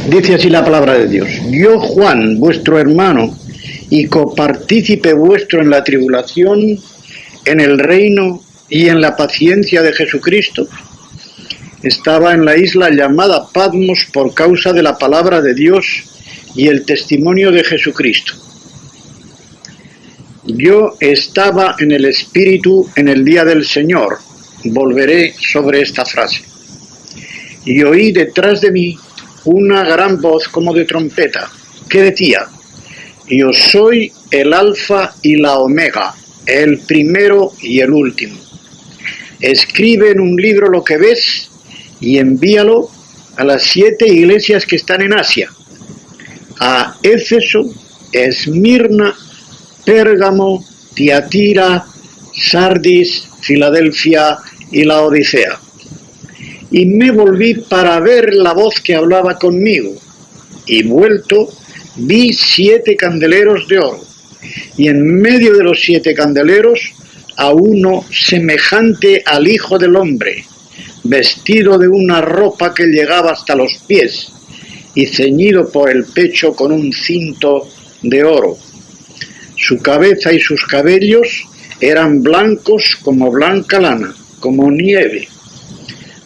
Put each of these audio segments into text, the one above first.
Dice así la palabra de Dios: yo, Juan, vuestro hermano y copartícipe vuestro en la tribulación, en el reino y en la paciencia de Jesucristo, estaba en la isla llamada Patmos por causa de la palabra de Dios y el testimonio de Jesucristo. Yo estaba en el Espíritu en el día del Señor. Volveré sobre esta frase. Y oí detrás de mí una gran voz como de trompeta, que decía: yo soy el Alfa y la Omega, el primero y el último. Escribe en un libro lo que ves y envíalo a las 7 iglesias que están en Asia: a Éfeso, Esmirna, Pérgamo, Tiatira, Sardis, Filadelfia y Laodicea. Y me volví para ver la voz que hablaba conmigo, y vuelto vi 7 candeleros de oro, y en medio de los 7 candeleros a uno semejante al Hijo del Hombre, vestido de una ropa que llegaba hasta los pies, y ceñido por el pecho con un cinto de oro. Su cabeza y sus cabellos eran blancos como blanca lana, como nieve,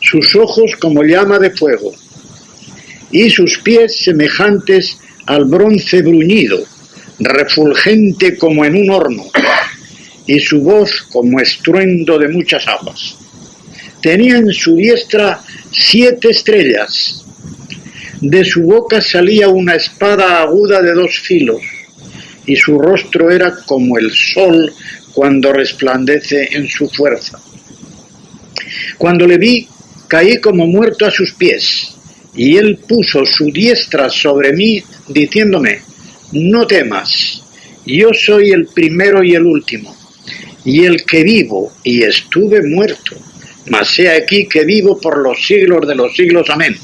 sus ojos como llama de fuego, y sus pies semejantes al bronce bruñido, refulgente como en un horno, y su voz como estruendo de muchas aguas. Tenía en su diestra 7 estrellas, de su boca salía una espada aguda de 2 filos, y su rostro era como el sol cuando resplandece en su fuerza. Cuando le vi, caí como muerto a sus pies, y él puso su diestra sobre mí, diciéndome: no temas, yo soy el primero y el último, y el que vivo, y estuve muerto, mas he aquí que vivo por los siglos de los siglos, amén,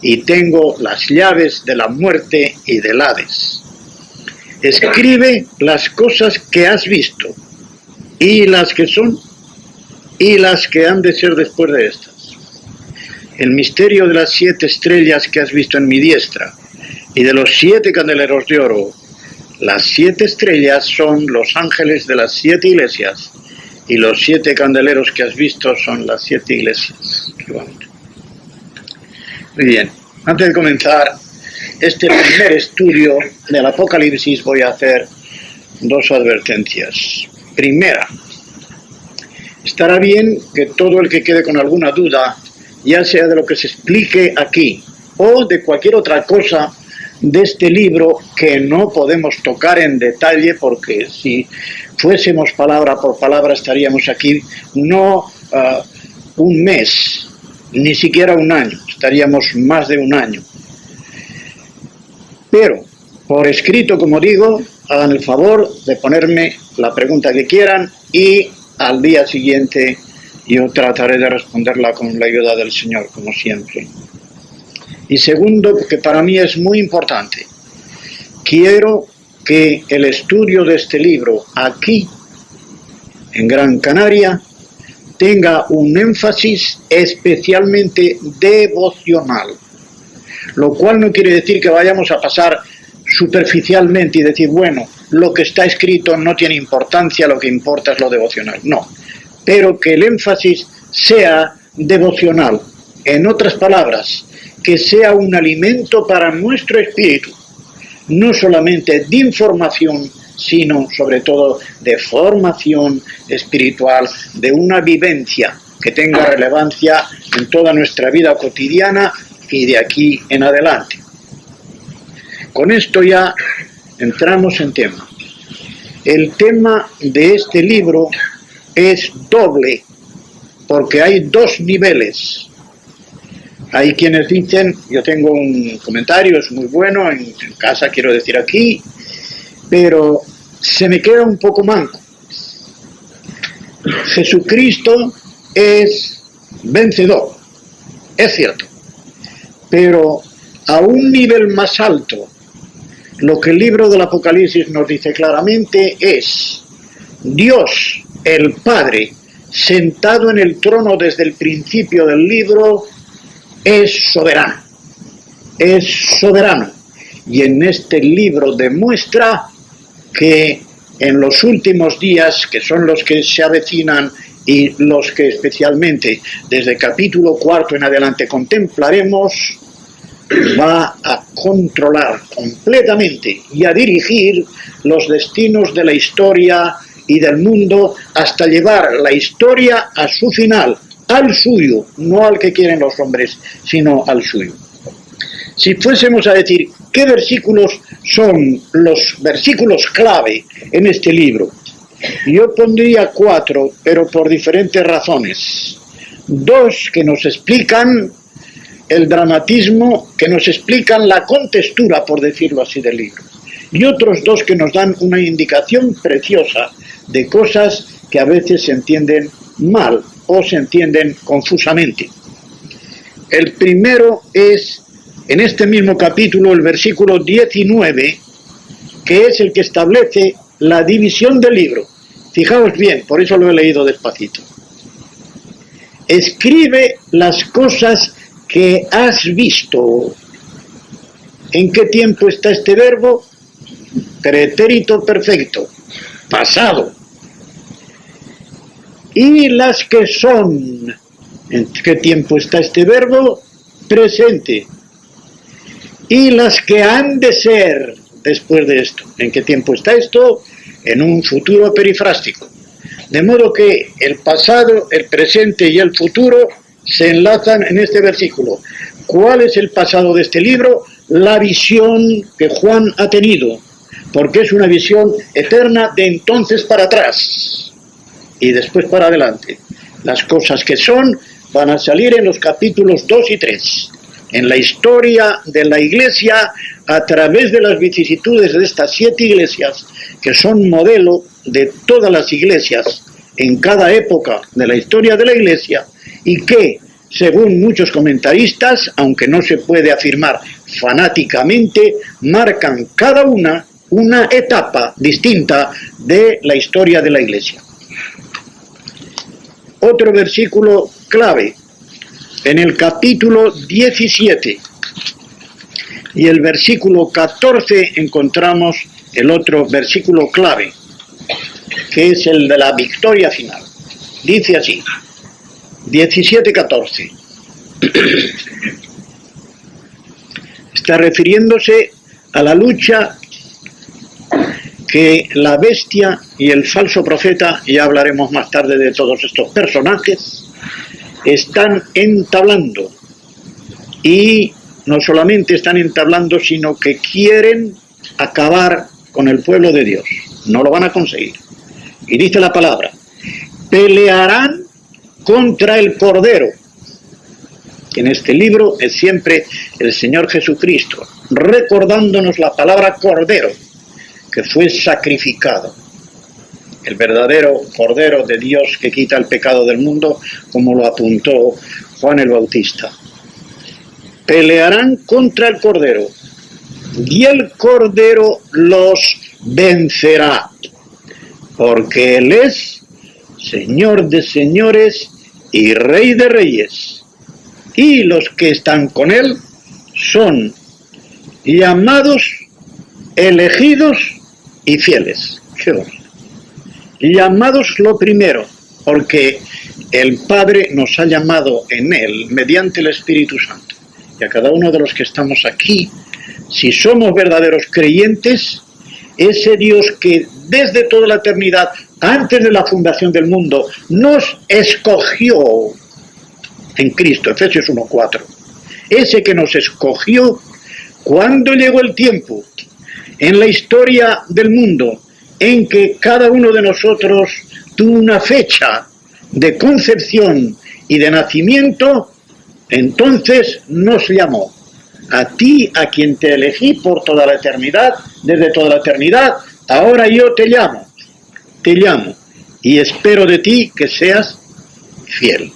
y tengo las llaves de la muerte y del Hades. Escribe las cosas que has visto, y las que son, y las que han de ser después de estas. El misterio de las 7 estrellas que has visto en mi diestra, y de los 7 candeleros de oro. Las 7 estrellas son los ángeles de las 7 iglesias, y los 7 candeleros que has visto son las 7 iglesias. Muy bien, antes de comenzar este primer estudio del Apocalipsis voy a hacer 2 advertencias. Primera, estará bien que todo el que quede con alguna duda, ya sea de lo que se explique aquí o de cualquier otra cosa de este libro que no podemos tocar en detalle, porque si fuésemos palabra por palabra estaríamos aquí no un mes, ni siquiera un año, estaríamos más de un año. Pero, por escrito, como digo, hagan el favor de ponerme la pregunta que quieran y al día siguiente yo trataré de responderla con la ayuda del Señor, como siempre. Y segundo, que para mí es muy importante, quiero que el estudio de este libro aquí, en Gran Canaria, tenga un énfasis especialmente devocional, lo cual no quiere decir que vayamos a pasar superficialmente y decir, bueno, lo que está escrito no tiene importancia, lo que importa es lo devocional. No, pero que el énfasis sea devocional. En otras palabras, que sea un alimento para nuestro espíritu, no solamente de información, sino sobre todo de formación espiritual, de una vivencia que tenga relevancia en toda nuestra vida cotidiana y de aquí en adelante. Con esto ya entramos en tema. El tema de este libro es doble, porque hay 2 niveles. Hay quienes dicen, yo tengo un comentario, es muy bueno, en casa quiero decir aquí, pero se me queda un poco manco. Jesucristo es vencedor, es cierto, pero a un nivel más alto, lo que el libro del Apocalipsis nos dice claramente es: Dios, el Padre, sentado en el trono desde el principio del libro, es soberano. es soberano. Y en este libro demuestra que en los últimos días, que son los que se avecinan y los que especialmente desde capítulo 4 en adelante contemplaremos, va a controlar completamente y a dirigir los destinos de la historia y del mundo hasta llevar la historia a su final, al suyo, no al que quieren los hombres, sino al suyo. Si fuésemos a decir qué versículos son los versículos clave en este libro, yo pondría 4, pero por diferentes razones. 2 que nos explican el dramatismo, que nos explican la contextura, por decirlo así, del libro. Y otros 2 que nos dan una indicación preciosa de cosas que a veces se entienden mal o se entienden confusamente. El primero es, en este mismo capítulo, el versículo 19, que es el que establece la división del libro. Fijaos bien, por eso lo he leído despacito. Escribe las cosas que has visto. ¿En qué tiempo está este verbo? Pretérito perfecto, pasado. Y las que son. ¿En qué tiempo está este verbo? Presente. Y las que han de ser después de esto. ¿En qué tiempo está esto? En un futuro perifrástico. De modo que el pasado, el presente y el futuro se enlazan en este versículo. ¿Cuál es el pasado de este libro? La visión que Juan ha tenido, porque es una visión eterna de entonces para atrás y después para adelante. Las cosas que son van a salir en los capítulos 2 y 3, en la historia de la Iglesia a través de las vicisitudes de estas 7 iglesias, que son modelo de todas las iglesias en cada época de la historia de la Iglesia, y que, según muchos comentaristas, aunque no se puede afirmar fanáticamente, marcan cada una etapa distinta de la historia de la Iglesia. Otro versículo clave, en el capítulo 17 y el versículo 14 encontramos el otro versículo clave, que es el de la victoria final. Dice así, 17:14. Está refiriéndose a la lucha que la bestia y el falso profeta, ya hablaremos más tarde de todos estos personajes, están entablando. Y no solamente están entablando, sino que quieren acabar con el pueblo de Dios. No lo van a conseguir. Y dice la palabra, pelearán contra el Cordero. En este libro es siempre el Señor Jesucristo, recordándonos la palabra Cordero, que fue sacrificado. El verdadero Cordero de Dios que quita el pecado del mundo, como lo apuntó Juan el Bautista. Pelearán contra el Cordero, y el Cordero los vencerá, porque Él es Señor de señores y Rey de reyes, y los que están con Él son llamados, elegidos y fieles. ¡Qué horror! Llamados lo primero, porque el Padre nos ha llamado en Él mediante el Espíritu Santo. Y a cada uno de los que estamos aquí, si somos verdaderos creyentes, ese Dios que desde toda la eternidad, antes de la fundación del mundo, nos escogió en Cristo, Efesios 1:4. Ese que nos escogió cuando llegó el tiempo en la historia del mundo en que cada uno de nosotros tuvo una fecha de concepción y de nacimiento, entonces nos llamó. A ti, a quien te elegí por toda la eternidad, desde toda la eternidad, ahora yo te llamo, y espero de ti que seas fiel,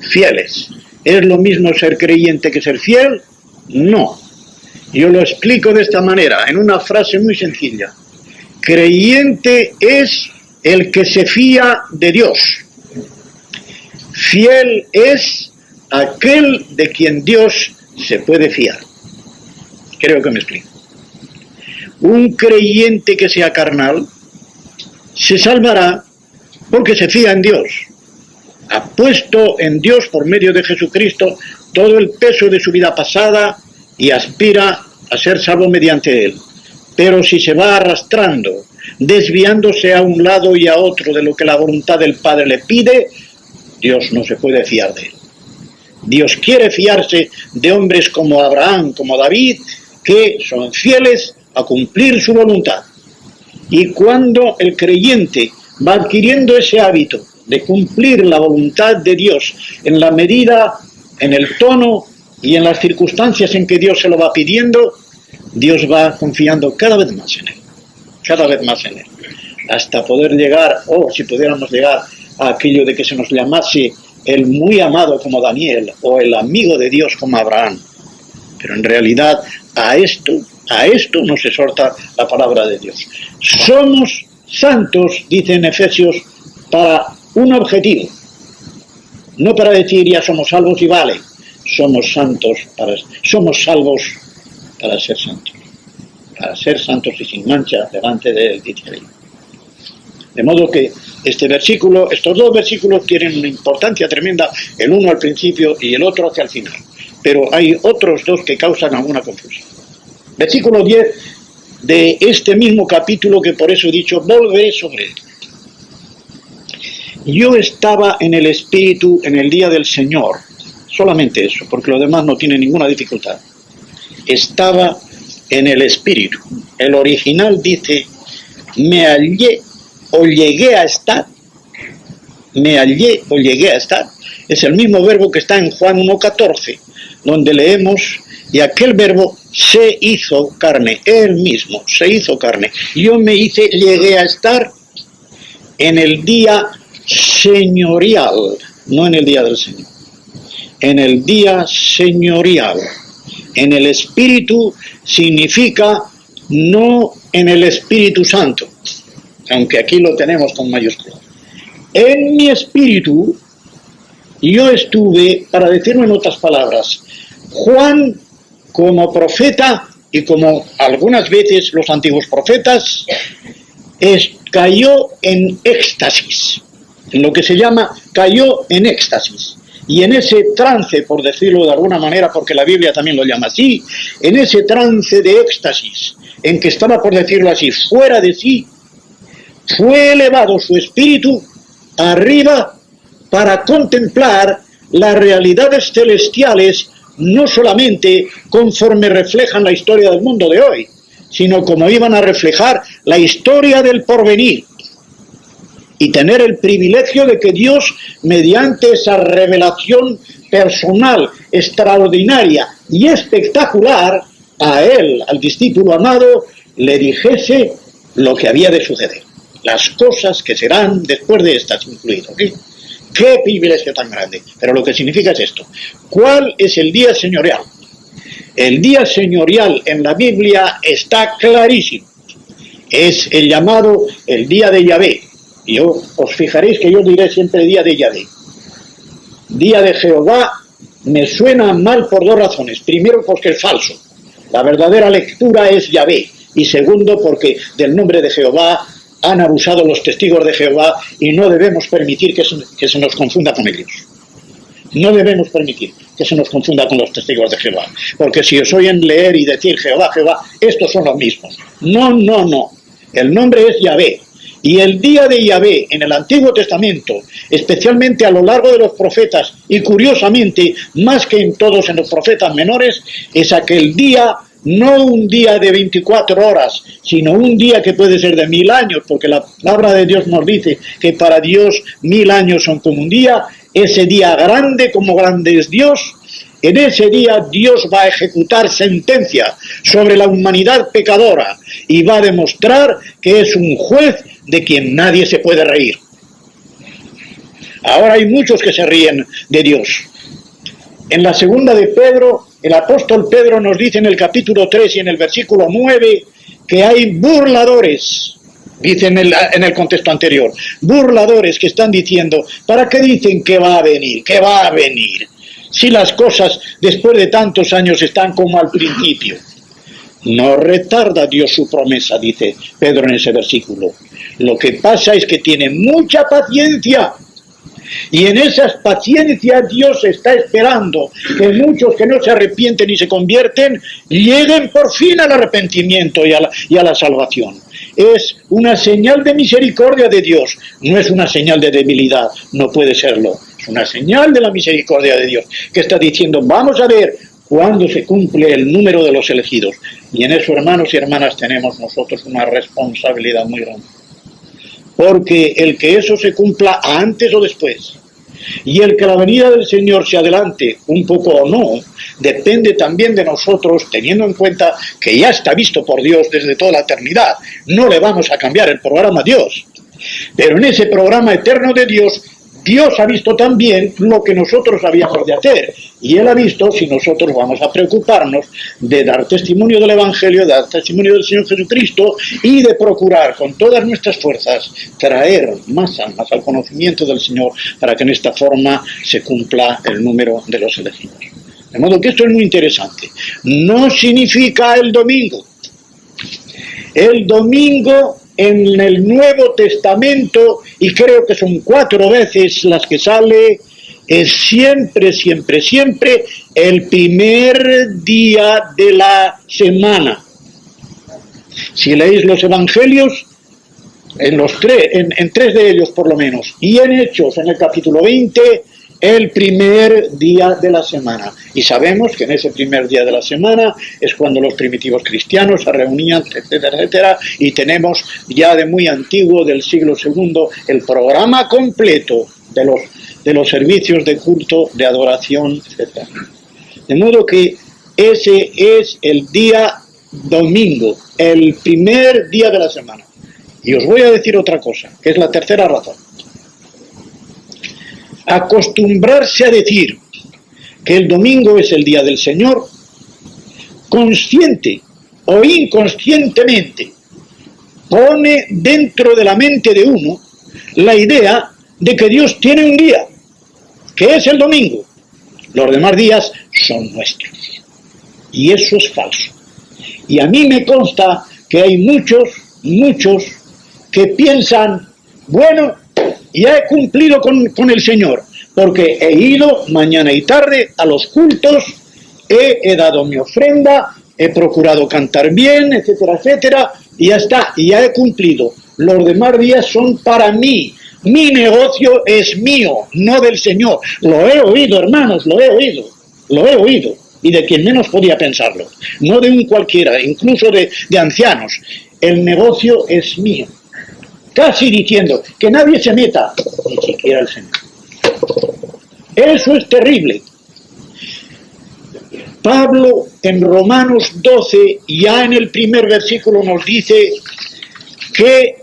fieles. ¿Es lo mismo ser creyente que ser fiel? No. Yo lo explico de esta manera, en una frase muy sencilla. Creyente es el que se fía de Dios. Fiel es aquel de quien Dios se puede fiar. Creo que me explico. Un creyente que sea carnal se salvará porque se fía en Dios. Ha puesto en Dios, por medio de Jesucristo, todo el peso de su vida pasada y aspira a ser salvo mediante él. Pero si se va arrastrando, desviándose a un lado y a otro de lo que la voluntad del Padre le pide, Dios no se puede fiar de él. Dios quiere fiarse de hombres como Abraham, como David, que son fieles a cumplir su voluntad. Y cuando el creyente va adquiriendo ese hábito de cumplir la voluntad de Dios en la medida, en el tono y en las circunstancias en que Dios se lo va pidiendo, Dios va confiando cada vez más en él, cada vez más en él, hasta poder llegar, si pudiéramos llegar a aquello de que se nos llamase el muy amado como Daniel o el amigo de Dios como Abraham. Pero en realidad a esto nos exhorta la palabra de Dios. Somos santos, dice en Efesios, para un objetivo, no para decir ya somos salvos y vale. Somos salvos para ser santos y sin mancha delante de él, dice ahí. De modo que estos dos versículos tienen una importancia tremenda, el uno al principio y el otro hacia el final. Pero hay otros dos que causan alguna confusión. Versículo 10 de este mismo capítulo, que por eso he dicho, volveré sobre él. Yo estaba en el Espíritu en el día del Señor. Solamente eso, porque lo demás no tiene ninguna dificultad. Estaba en el Espíritu. El original dice, me hallé o llegué a estar. Me hallé o llegué a estar. Es el mismo verbo que está en Juan 1:14, donde leemos, y aquel verbo se hizo carne, él mismo se hizo carne. Yo llegué a estar en el día señorial, no en el día del Señor. En el día señorial. En el Espíritu significa no en el Espíritu Santo, aunque aquí lo tenemos con mayúsculas. En mi espíritu yo estuve, para decirlo en otras palabras, Juan como profeta y como algunas veces los antiguos profetas, cayó en éxtasis, en lo que se llama cayó en éxtasis. Y en ese trance, por decirlo de alguna manera, porque la Biblia también lo llama así, en ese trance de éxtasis, en que estaba, por decirlo así, fuera de sí, fue elevado su espíritu arriba para contemplar las realidades celestiales, no solamente conforme reflejan la historia del mundo de hoy, sino como iban a reflejar la historia del porvenir. Y tener el privilegio de que Dios, mediante esa revelación personal, extraordinaria y espectacular, a él, al discípulo amado, le dijese lo que había de suceder. Las cosas que serán después de estas, incluido. ¡Qué privilegio tan grande! Pero lo que significa es esto. ¿Cuál es el día señorial? El día señorial en la Biblia está clarísimo. Es el llamado el día de Yahvé. Y os fijaréis que yo diré siempre día de Yahvé. Día de Jehová me suena mal por dos razones. Primero, porque es falso. La verdadera lectura es Yahvé. Y segundo, porque del nombre de Jehová han abusado los testigos de Jehová y no debemos permitir que se nos confunda con ellos. No debemos permitir que se nos confunda con los testigos de Jehová. Porque si os oyen leer y decir Jehová, Jehová, estos son los mismos. No. El nombre es Yahvé. Y el día de Yahvé en el Antiguo Testamento, especialmente a lo largo de los profetas, y curiosamente, más que en todos en los profetas menores, es aquel día, no un día de 24 horas, sino un día que puede ser de 1000 años, porque la palabra de Dios nos dice que para Dios 1000 años son como un día, ese día grande como grande es Dios. En ese día Dios va a ejecutar sentencia sobre la humanidad pecadora y va a demostrar que es un juez de quien nadie se puede reír. Ahora hay muchos que se ríen de Dios. En la segunda de Pedro, el apóstol Pedro nos dice en el capítulo 3 y en el versículo 9 que hay burladores, dice en el contexto anterior, burladores que están diciendo, ¿para qué dicen que va a venir? ¿Qué va a venir? si las cosas después de tantos años están como al principio? No retarda Dios su promesa, dice Pedro en ese versículo. Lo que pasa es que tiene mucha paciencia. Y en esa paciencia Dios está esperando que muchos que no se arrepienten y se convierten lleguen por fin al arrepentimiento y a la salvación. Es una señal de misericordia de Dios, no es una señal de debilidad, no puede serlo. Es una señal de la misericordia de Dios que está diciendo, vamos a ver cuándo se cumple el número de los elegidos. Y en eso, hermanos y hermanas, tenemos nosotros una responsabilidad muy grande. Porque el que eso se cumpla antes o después, y el que la venida del Señor se adelante un poco o no, depende también de nosotros, teniendo en cuenta que ya está visto por Dios desde toda la eternidad. No le vamos a cambiar el programa a Dios. Pero en ese programa eterno de Dios, Dios ha visto también lo que nosotros habíamos de hacer. Y Él ha visto si nosotros vamos a preocuparnos de dar testimonio del Evangelio, de dar testimonio del Señor Jesucristo y de procurar con todas nuestras fuerzas traer más almas al conocimiento del Señor para que en esta forma se cumpla el número de los elegidos. De modo que esto es muy interesante. No significa el domingo. El domingo en el Nuevo Testamento, y creo que son 4 veces las que sale, es siempre, siempre, siempre el primer día de la semana. Si leéis los Evangelios, en 3 de ellos por lo menos, y en Hechos, en el capítulo 20, el primer día de la semana. Y sabemos que en ese primer día de la semana es cuando los primitivos cristianos se reunían, etcétera, etcétera, y tenemos ya de muy antiguo, del siglo II, el programa completo de los servicios de culto, de adoración, etcétera. De modo que ese es el día domingo, el primer día de la semana. Y os voy a decir otra cosa, que es la tercera razón. Acostumbrarse a decir que el domingo es el día del Señor, consciente o inconscientemente, pone dentro de la mente de uno la idea de que Dios tiene un día, que es el domingo. Los demás días son nuestros. Y eso es falso. Y a mí me consta que hay muchos que piensan, bueno, ya he cumplido con el Señor, porque he ido mañana y tarde a los cultos, he dado mi ofrenda, he procurado cantar bien, etcétera, etcétera, y ya está, y ya he cumplido. Los demás días son para mí. Mi negocio es mío, no del Señor. Lo he oído, hermanos, lo he oído, y de quien menos podía pensarlo, no de un cualquiera, incluso de ancianos. El negocio es mío. Casi diciendo que nadie se meta, ni siquiera el Señor. Eso es terrible. Pablo en Romanos 12, ya en el primer versículo, nos dice que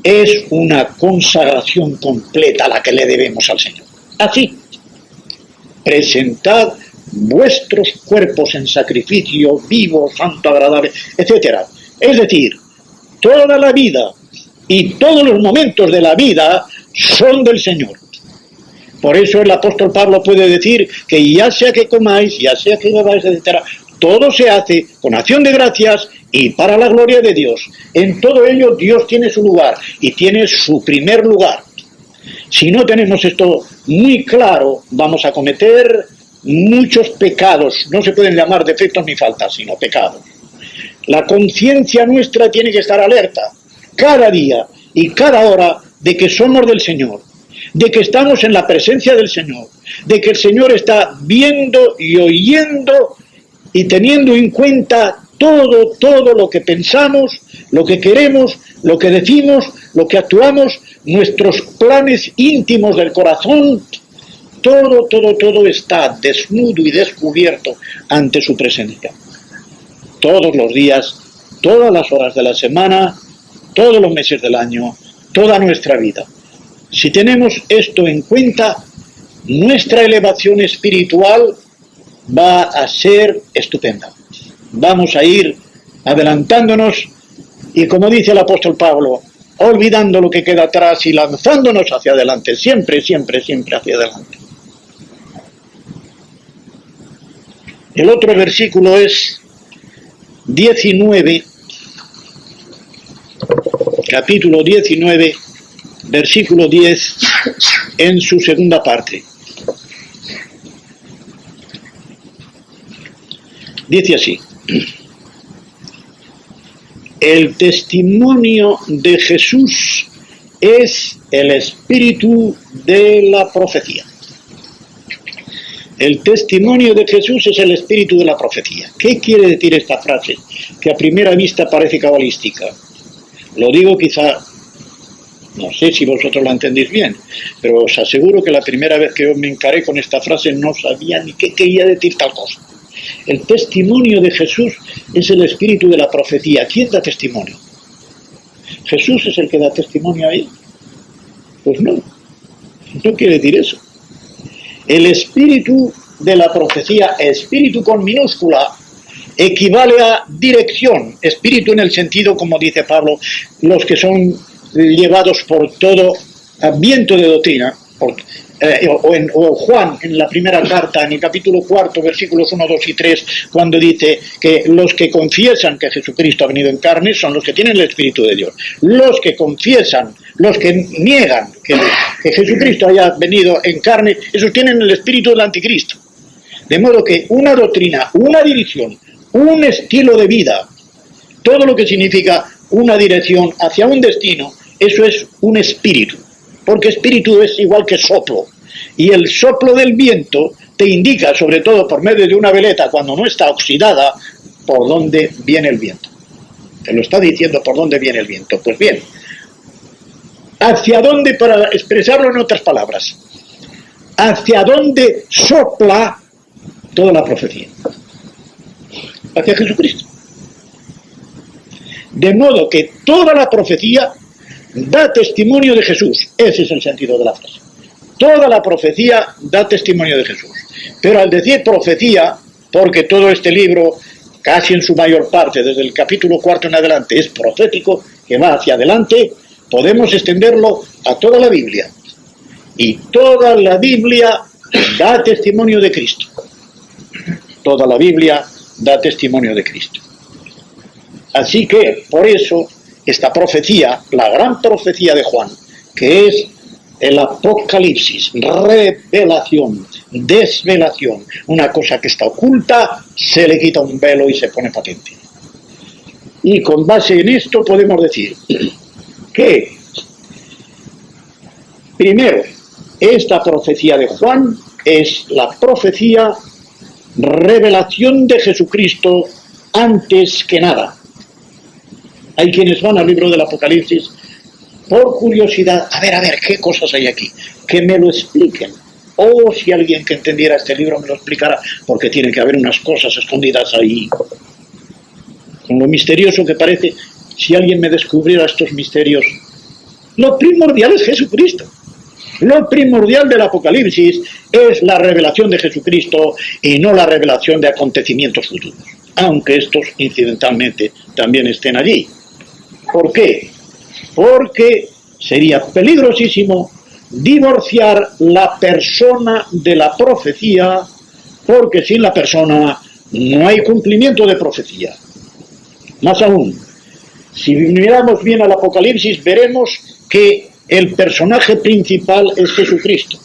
es una consagración completa la que le debemos al Señor. Así, presentad vuestros cuerpos en sacrificio vivo, santo, agradable, etc. Es decir, toda la vida y todos los momentos de la vida son del Señor. Por eso el apóstol Pablo puede decir que ya sea que comáis, ya sea que bebáis, etc., todo se hace con acción de gracias y para la gloria de Dios. En todo ello Dios tiene su lugar y tiene su primer lugar. Si no tenemos esto muy claro, vamos a cometer muchos pecados. No se pueden llamar defectos ni faltas, sino pecados. La conciencia nuestra tiene que estar alerta cada día y cada hora de que somos del Señor, de que estamos en la presencia del Señor, de que el Señor está viendo y oyendo y teniendo en cuenta todo lo que pensamos, lo que queremos, lo que decimos, lo que actuamos, nuestros planes íntimos del corazón, todo está desnudo y descubierto ante su presencia. Todos los días, todas las horas de la semana, todos los meses del año, toda nuestra vida. Si tenemos esto en cuenta, nuestra elevación espiritual va a ser estupenda. Vamos a ir adelantándonos y, como dice el apóstol Pablo, olvidando lo que queda atrás y lanzándonos hacia adelante, siempre, siempre, siempre hacia adelante. El otro versículo es 19, capítulo 19, versículo 10, en su segunda parte. Dice así: el testimonio de Jesús es el espíritu de la profecía. El testimonio de Jesús es el espíritu de la profecía. ¿Qué quiere decir esta frase? Que a primera vista parece cabalística. Lo digo quizá, no sé si vosotros la entendéis bien, pero os aseguro que la primera vez que yo me encaré con esta frase no sabía ni qué quería decir tal cosa. El testimonio de Jesús es el espíritu de la profecía. ¿Quién da testimonio? ¿Jesús es el que da testimonio ahí? Pues no quiere decir eso. El espíritu de la profecía, espíritu con minúscula, equivale a dirección. Espíritu en el sentido, como dice Pablo, los que son llevados por todo viento de doctrina, o Juan en la primera carta, en el capítulo 4, versículos 1, 2 y 3, cuando dice que los que confiesan que Jesucristo ha venido en carne son los que tienen el Espíritu de Dios. Los que confiesan, los que niegan que Jesucristo haya venido en carne, esos tienen el espíritu del anticristo. De modo que una doctrina, una dirección, un estilo de vida, todo lo que significa una dirección hacia un destino, eso es un espíritu. Porque espíritu es igual que soplo. Y el soplo del viento te indica, sobre todo por medio de una veleta, cuando no está oxidada, por dónde viene el viento. Te lo está diciendo por dónde viene el viento. Pues bien, ¿hacia dónde, para expresarlo en otras palabras? ¿Hacia dónde sopla toda la profecía? Hacia Jesucristo. De modo que toda la profecía da testimonio de Jesús. Ese es el sentido de la frase. Toda la profecía da testimonio de Jesús. Pero al decir profecía, porque todo este libro, casi en su mayor parte, desde el capítulo 4 en adelante, es profético, que va hacia adelante, podemos extenderlo a toda la Biblia. Y toda la Biblia da testimonio de Cristo. Toda la Biblia da testimonio de Cristo. Así que, por eso, esta profecía, la gran profecía de Juan, que es el Apocalipsis, revelación, desvelación, una cosa que está oculta, se le quita un velo y se pone patente. Y con base en esto podemos decir que, primero, esta profecía de Juan es la profecía, revelación de Jesucristo antes que nada. Hay quienes van al libro del Apocalipsis por curiosidad, a ver, ¿qué cosas hay aquí? Que me lo expliquen. O si alguien que entendiera este libro me lo explicara, porque tiene que haber unas cosas escondidas ahí. Con lo misterioso que parece, si alguien me descubriera estos misterios, lo primordial es Jesucristo. Lo primordial del Apocalipsis es la revelación de Jesucristo y no la revelación de acontecimientos futuros, aunque estos incidentalmente también estén allí. ¿Por qué? Porque sería peligrosísimo divorciar la persona de la profecía, porque sin la persona no hay cumplimiento de profecía. Más aún, si miramos bien al Apocalipsis, veremos que el personaje principal es Jesucristo,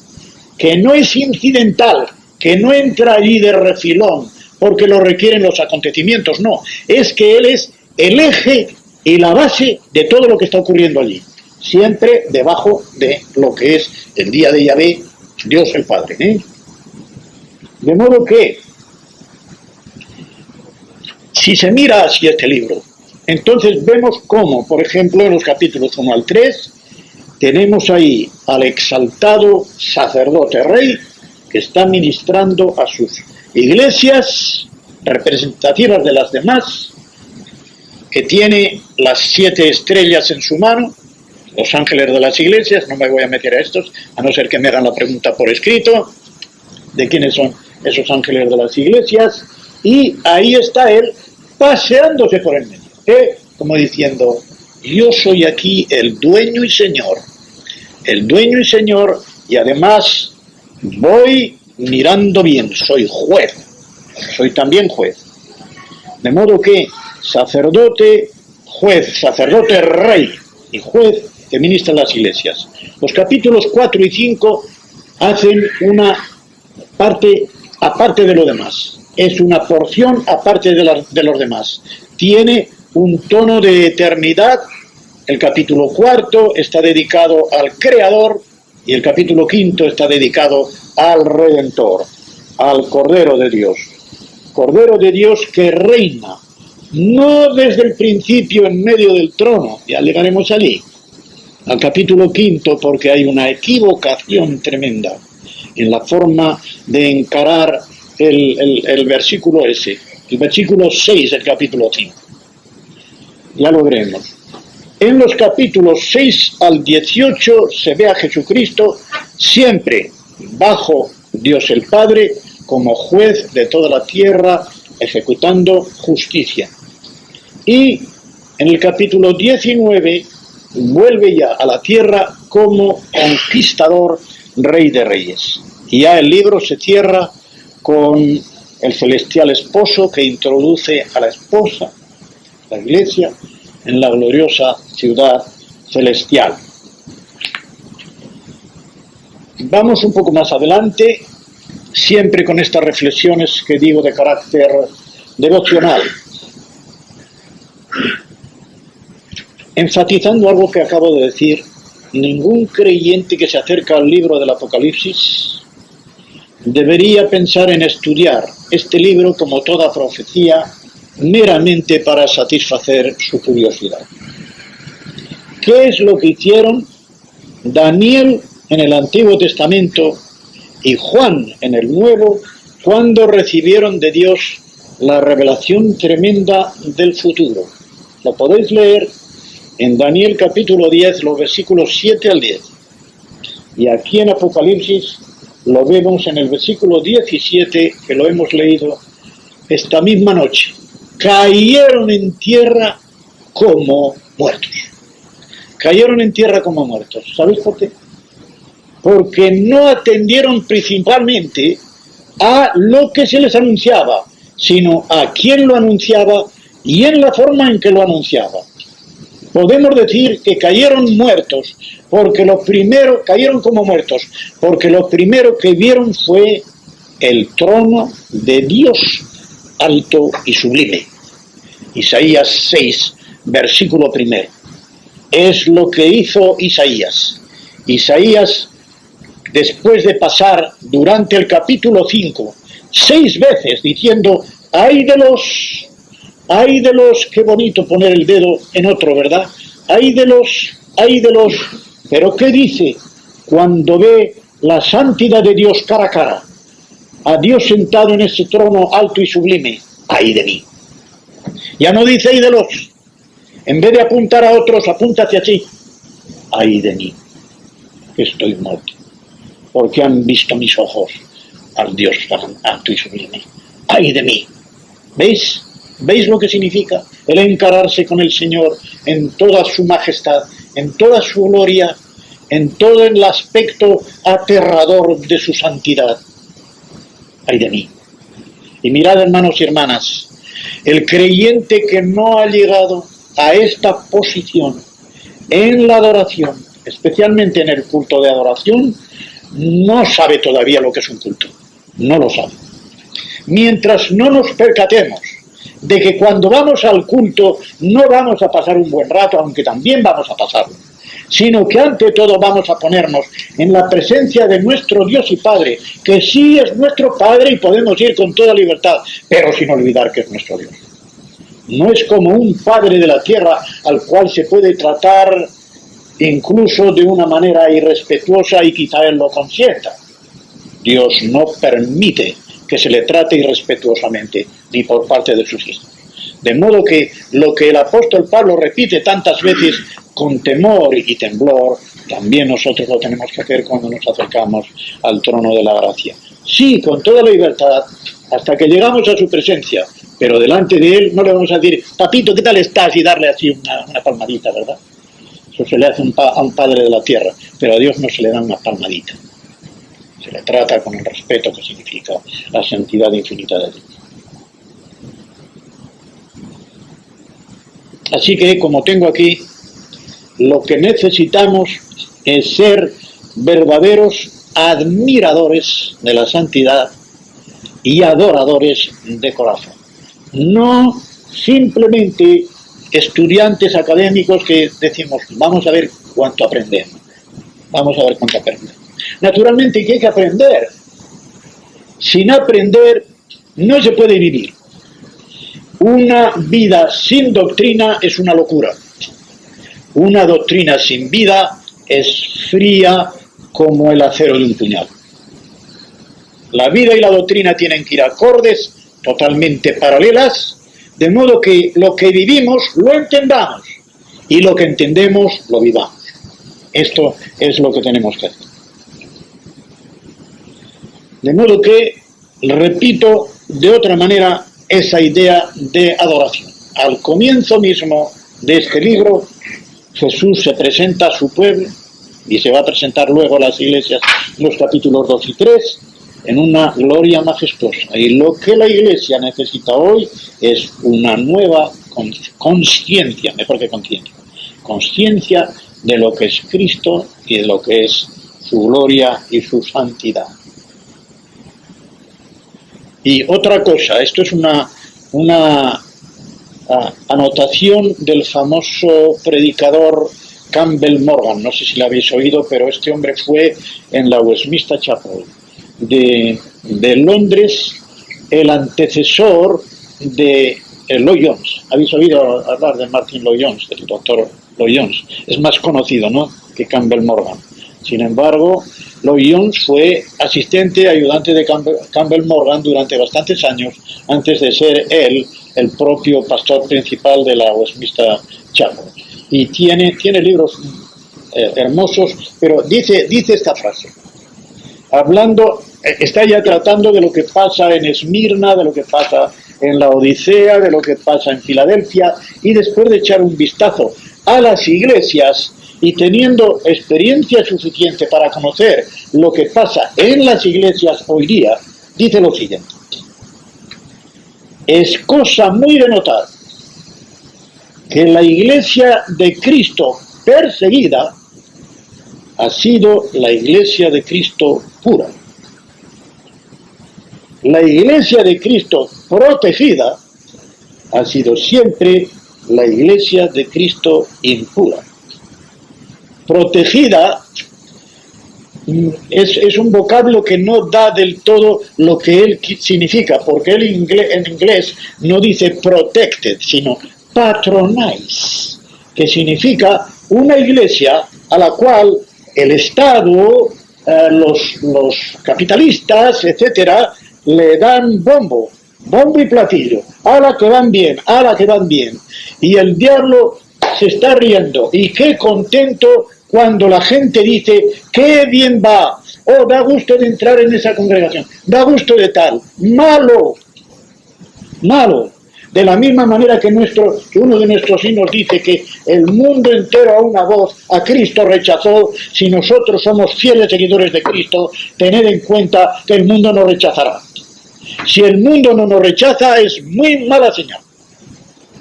que no es incidental, que no entra allí de refilón, porque lo requieren los acontecimientos, no, es que Él es el eje y la base de todo lo que está ocurriendo allí, siempre debajo de lo que es el día de Yahvé, Dios el Padre. De modo que, si se mira así este libro, entonces vemos cómo, por ejemplo, en los capítulos 1 al 3, tenemos ahí al exaltado sacerdote rey que está ministrando a sus iglesias representativas de las demás, que tiene las 7 estrellas en su mano, los ángeles de las iglesias. No me voy a meter a estos, a no ser que me hagan la pregunta por escrito, de quiénes son esos ángeles de las iglesias, y ahí está él paseándose por el medio, como diciendo, yo soy aquí el dueño y señor, y además voy mirando bien, soy juez, soy también juez. De modo que sacerdote, juez, sacerdote, rey y juez que ministra las iglesias. Los capítulos 4 y 5 hacen una parte aparte de lo demás. Es una porción aparte de los demás. Tiene un tono de eternidad. El capítulo 4 está dedicado al Creador y el capítulo 5 está dedicado al Redentor, al Cordero de Dios. Cordero de Dios que reina, no desde el principio en medio del trono, ya llegaremos allí, al capítulo 5, porque hay una equivocación tremenda en la forma de encarar el versículo ese, el versículo 6 del capítulo 5. Ya lo veremos. En los capítulos 6 al 18 se ve a Jesucristo siempre bajo Dios el Padre como juez de toda la tierra, ejecutando justicia. Y en el capítulo 19 vuelve ya a la tierra como conquistador, rey de reyes. Y ya el libro se cierra con el celestial esposo que introduce a la esposa, la iglesia, en la gloriosa ciudad celestial. Vamos un poco más adelante, siempre con estas reflexiones que digo de carácter devocional, enfatizando algo que acabo de decir. Ningún creyente que se acerca al libro del Apocalipsis debería pensar en estudiar este libro como toda profecía meramente para satisfacer su curiosidad. ¿Qué es lo que hicieron Daniel en el Antiguo Testamento y Juan en el Nuevo cuando recibieron de Dios la revelación tremenda del futuro? Lo podéis leer en Daniel capítulo 10, los versículos 7 al 10. Y aquí en Apocalipsis lo vemos en el versículo 17, que lo hemos leído esta misma noche. Cayeron en tierra como muertos. Cayeron en tierra como muertos. ¿Sabéis por qué? Porque no atendieron principalmente a lo que se les anunciaba, sino a quién lo anunciaba y en la forma en que lo anunciaba. Podemos decir que cayeron muertos, porque cayeron como muertos, porque lo primero que vieron fue el trono de Dios alto y sublime. Isaías 6, versículo 1. Es lo que hizo Isaías. Isaías, después de pasar durante el capítulo 5, 6 veces diciendo, ay de los, qué bonito poner el dedo en otro, ¿verdad? Ay de los, pero ¿qué dice cuando ve la santidad de Dios cara a cara? A Dios sentado en ese trono alto y sublime, ay de mí. Ya no dice ay de los, en vez de apuntar a otros, apunta hacia sí, ay de mí, que estoy muerto, porque han visto mis ojos al Dios alto y sublime, ay de mí. ¿Veis? ¿Veis lo que significa el encararse con el Señor en toda su majestad, en toda su gloria, en todo el aspecto aterrador de su santidad? ¡Ay de mí! Y mirad, hermanos y hermanas, el creyente que no ha llegado a esta posición en la adoración, especialmente en el culto de adoración, no sabe todavía lo que es un culto. No lo sabe. Mientras no nos percatemos de que cuando vamos al culto no vamos a pasar un buen rato, aunque también vamos a pasarlo, sino que ante todo vamos a ponernos en la presencia de nuestro Dios y Padre, que sí es nuestro Padre y podemos ir con toda libertad, pero sin olvidar que es nuestro Dios. No es como un padre de la tierra al cual se puede tratar incluso de una manera irrespetuosa y quizá él lo consienta. Dios no permite que se le trate irrespetuosamente, ni por parte de sus hijos. De modo que lo que el apóstol Pablo repite tantas veces con temor y temblor, también nosotros lo tenemos que hacer cuando nos acercamos al trono de la gracia. Sí, con toda la libertad, hasta que llegamos a su presencia, pero delante de él no le vamos a decir, papito, ¿qué tal estás? Y darle así una palmadita, ¿verdad? Eso se le hace a un padre de la tierra, pero a Dios no se le da una palmadita. Se le trata con el respeto que significa la santidad infinita de Dios. Así que, como tengo aquí, lo que necesitamos es ser verdaderos admiradores de la santidad y adoradores de corazón. No simplemente estudiantes académicos que decimos, vamos a ver cuánto aprendemos. Vamos a ver cuánto aprendemos. Naturalmente que hay que aprender. Sin aprender no se puede vivir. Una vida sin doctrina es una locura. Una doctrina sin vida es fría como el acero de un puñal. La vida y la doctrina tienen que ir acordes, totalmente paralelas, de modo que lo que vivimos lo entendamos y lo que entendemos lo vivamos. Esto es lo que tenemos que hacer. De modo que, repito de otra manera, esa idea de adoración. Al comienzo mismo de este libro, Jesús se presenta a su pueblo y se va a presentar luego a las iglesias en los capítulos 2 y 3 en una gloria majestuosa. Y lo que la iglesia necesita hoy es una nueva conciencia, mejor que conciencia, conciencia de lo que es Cristo y de lo que es su gloria y su santidad. Y otra cosa, esto es una anotación del famoso predicador Campbell Morgan, no sé si la habéis oído, pero este hombre fue en la Westminster Chapel de Londres el antecesor de Lloyd Jones. ¿Habéis oído hablar de Martin Lloyd Jones, del doctor Lloyd Jones? Es más conocido, ¿no?, que Campbell Morgan. Sin embargo, Lloyd Jones fue asistente, ayudante de Campbell Morgan durante bastantes años antes de ser él el propio pastor principal de la Westminster Chapel. Y tiene libros hermosos, pero dice esta frase. Está ya tratando de lo que pasa en Esmirna, de lo que pasa en la Odisea, de lo que pasa en Filadelfia, y después de echar un vistazo a las iglesias y teniendo experiencia suficiente para conocer lo que pasa en las iglesias hoy día, dice lo siguiente. Es cosa muy de notar que la iglesia de Cristo perseguida ha sido la iglesia de Cristo pura. La iglesia de Cristo protegida ha sido siempre la iglesia de Cristo impura. Protegida es un vocablo que no da del todo lo que él significa, porque él en inglés no dice protected, sino patronize, que significa una iglesia a la cual el Estado, los capitalistas, etcétera, le dan bombo y platillo, a la que van bien, y el diablo se está riendo, y qué contento cuando la gente dice, qué bien va, da gusto de entrar en esa congregación, da gusto de tal, malo, de la misma manera que uno de nuestros himnos dice que el mundo entero a una voz a Cristo rechazó. Si nosotros somos fieles seguidores de Cristo, tened en cuenta que el mundo nos rechazará. Si el mundo no nos rechaza, es muy mala señal.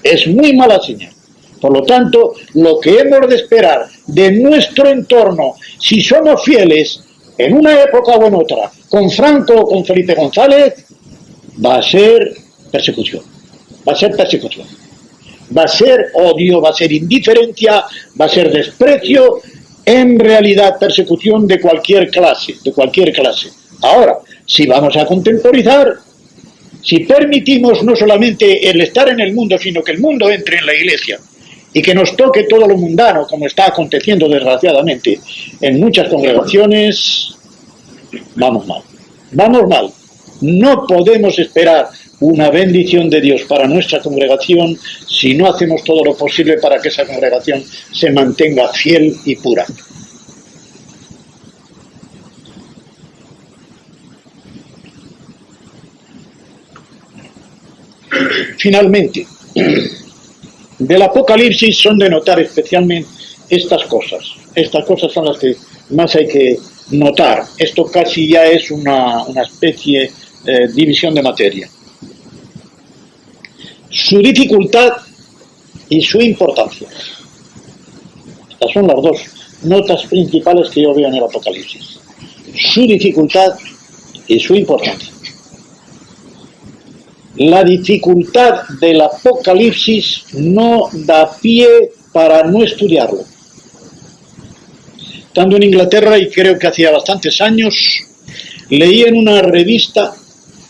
Es muy mala señal. Por lo tanto, lo que hemos de esperar de nuestro entorno, si somos fieles en una época o en otra, con Franco o con Felipe González, va a ser persecución. Va a ser persecución. Va a ser odio, va a ser indiferencia, va a ser desprecio, en realidad persecución de cualquier clase, Ahora, si vamos a contemporizar, si permitimos no solamente el estar en el mundo, sino que el mundo entre en la iglesia y que nos toque todo lo mundano, como está aconteciendo desgraciadamente en muchas congregaciones, vamos mal. No podemos esperar una bendición de Dios para nuestra congregación si no hacemos todo lo posible para que esa congregación se mantenga fiel y pura. Finalmente, del Apocalipsis son de notar especialmente estas cosas. Estas cosas son las que más hay que notar. Esto casi ya es una especie de división de materia. Su dificultad y su importancia. Estas son las dos notas principales que yo veo en el Apocalipsis. Su dificultad y su importancia. La dificultad del Apocalipsis no da pie para no estudiarlo. Estando en Inglaterra, y creo que hacía bastantes años, leí en una revista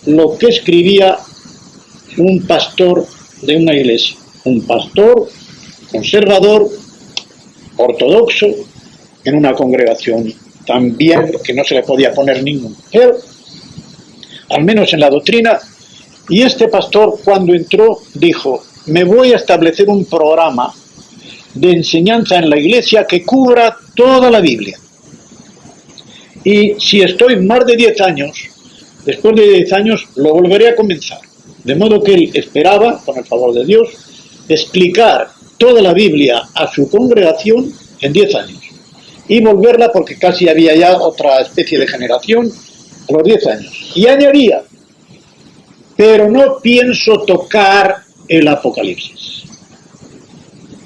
lo que escribía un pastor de una iglesia, un pastor conservador, ortodoxo, en una congregación también que no se le podía poner ningún pero, al menos en la doctrina, y este pastor cuando entró dijo: me voy a establecer un programa de enseñanza en la iglesia que cubra toda la Biblia. Y si estoy más de 10 años, después de 10 años lo volveré a comenzar. De modo que él esperaba, con el favor de Dios, explicar toda la Biblia a su congregación en 10 años. Y volverla, porque casi había ya otra especie de generación, a los 10 años. Y añadía: pero no pienso tocar el Apocalipsis.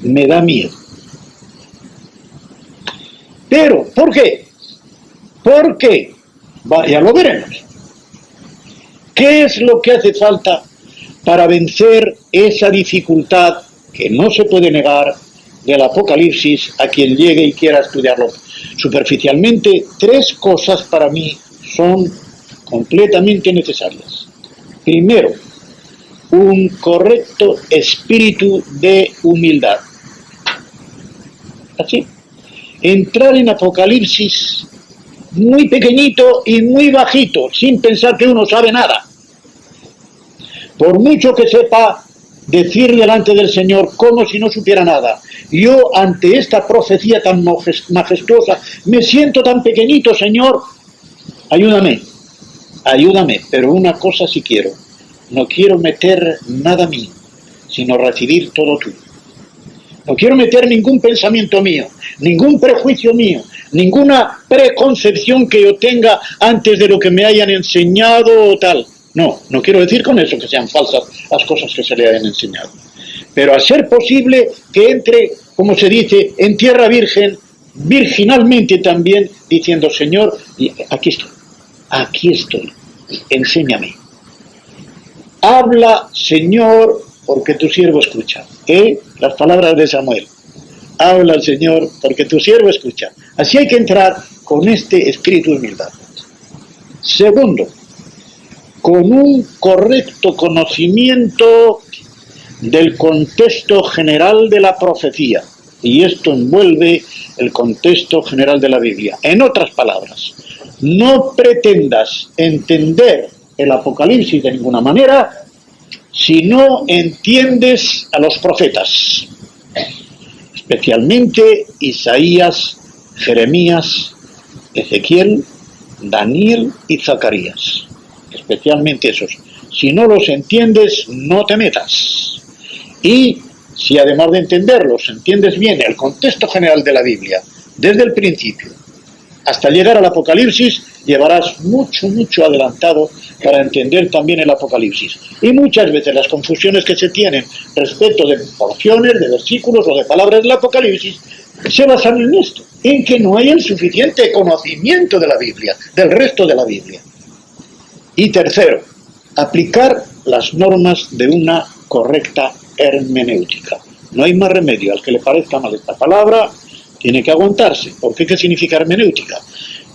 Me da miedo. Pero, ¿por qué? Porque, ya lo veremos. ¿Qué es lo que hace falta para vencer esa dificultad que no se puede negar del Apocalipsis a quien llegue y quiera estudiarlo superficialmente? 3 cosas para mí son completamente necesarias. Primero, un correcto espíritu de humildad. Así. Entrar en Apocalipsis muy pequeñito y muy bajito, sin pensar que uno sabe nada. Por mucho que sepa, decir delante del Señor como si no supiera nada: yo ante esta profecía tan majestuosa me siento tan pequeñito, Señor, ayúdame, pero una cosa sí quiero: no quiero meter nada mío, sino recibir todo tuyo. No quiero meter ningún pensamiento mío, ningún prejuicio mío, ninguna preconcepción que yo tenga antes de lo que me hayan enseñado o tal. No quiero decir con eso que sean falsas las cosas que se le hayan enseñado. Pero a ser posible que entre, como se dice, en tierra virgen, virginalmente también, diciendo: Señor, aquí estoy, enséñame. Habla, Señor, porque tu siervo escucha. Las palabras de Samuel. Habla, Señor, porque tu siervo escucha. Así hay que entrar con este espíritu de humildad. Segundo, con un correcto conocimiento del contexto general de la profecía. Y esto envuelve el contexto general de la Biblia. En otras palabras, no pretendas entender el Apocalipsis de ninguna manera si no entiendes a los profetas, especialmente Isaías, Jeremías, Ezequiel, Daniel y Zacarías, especialmente esos. Si no los entiendes, no te metas. Y si además de entenderlos, entiendes bien el contexto general de la Biblia, desde el principio hasta llegar al Apocalipsis, llevarás mucho adelantado para entender también el Apocalipsis. Y muchas veces las confusiones que se tienen respecto de porciones, de versículos o de palabras del Apocalipsis se basan en esto, en que no hay el suficiente conocimiento de la Biblia, del resto de la Biblia. Y tercero, aplicar las normas de una correcta hermenéutica. No hay más remedio. Al que le parezca mal esta palabra, tiene que aguantarse. ¿Por qué? ¿Qué significa hermenéutica?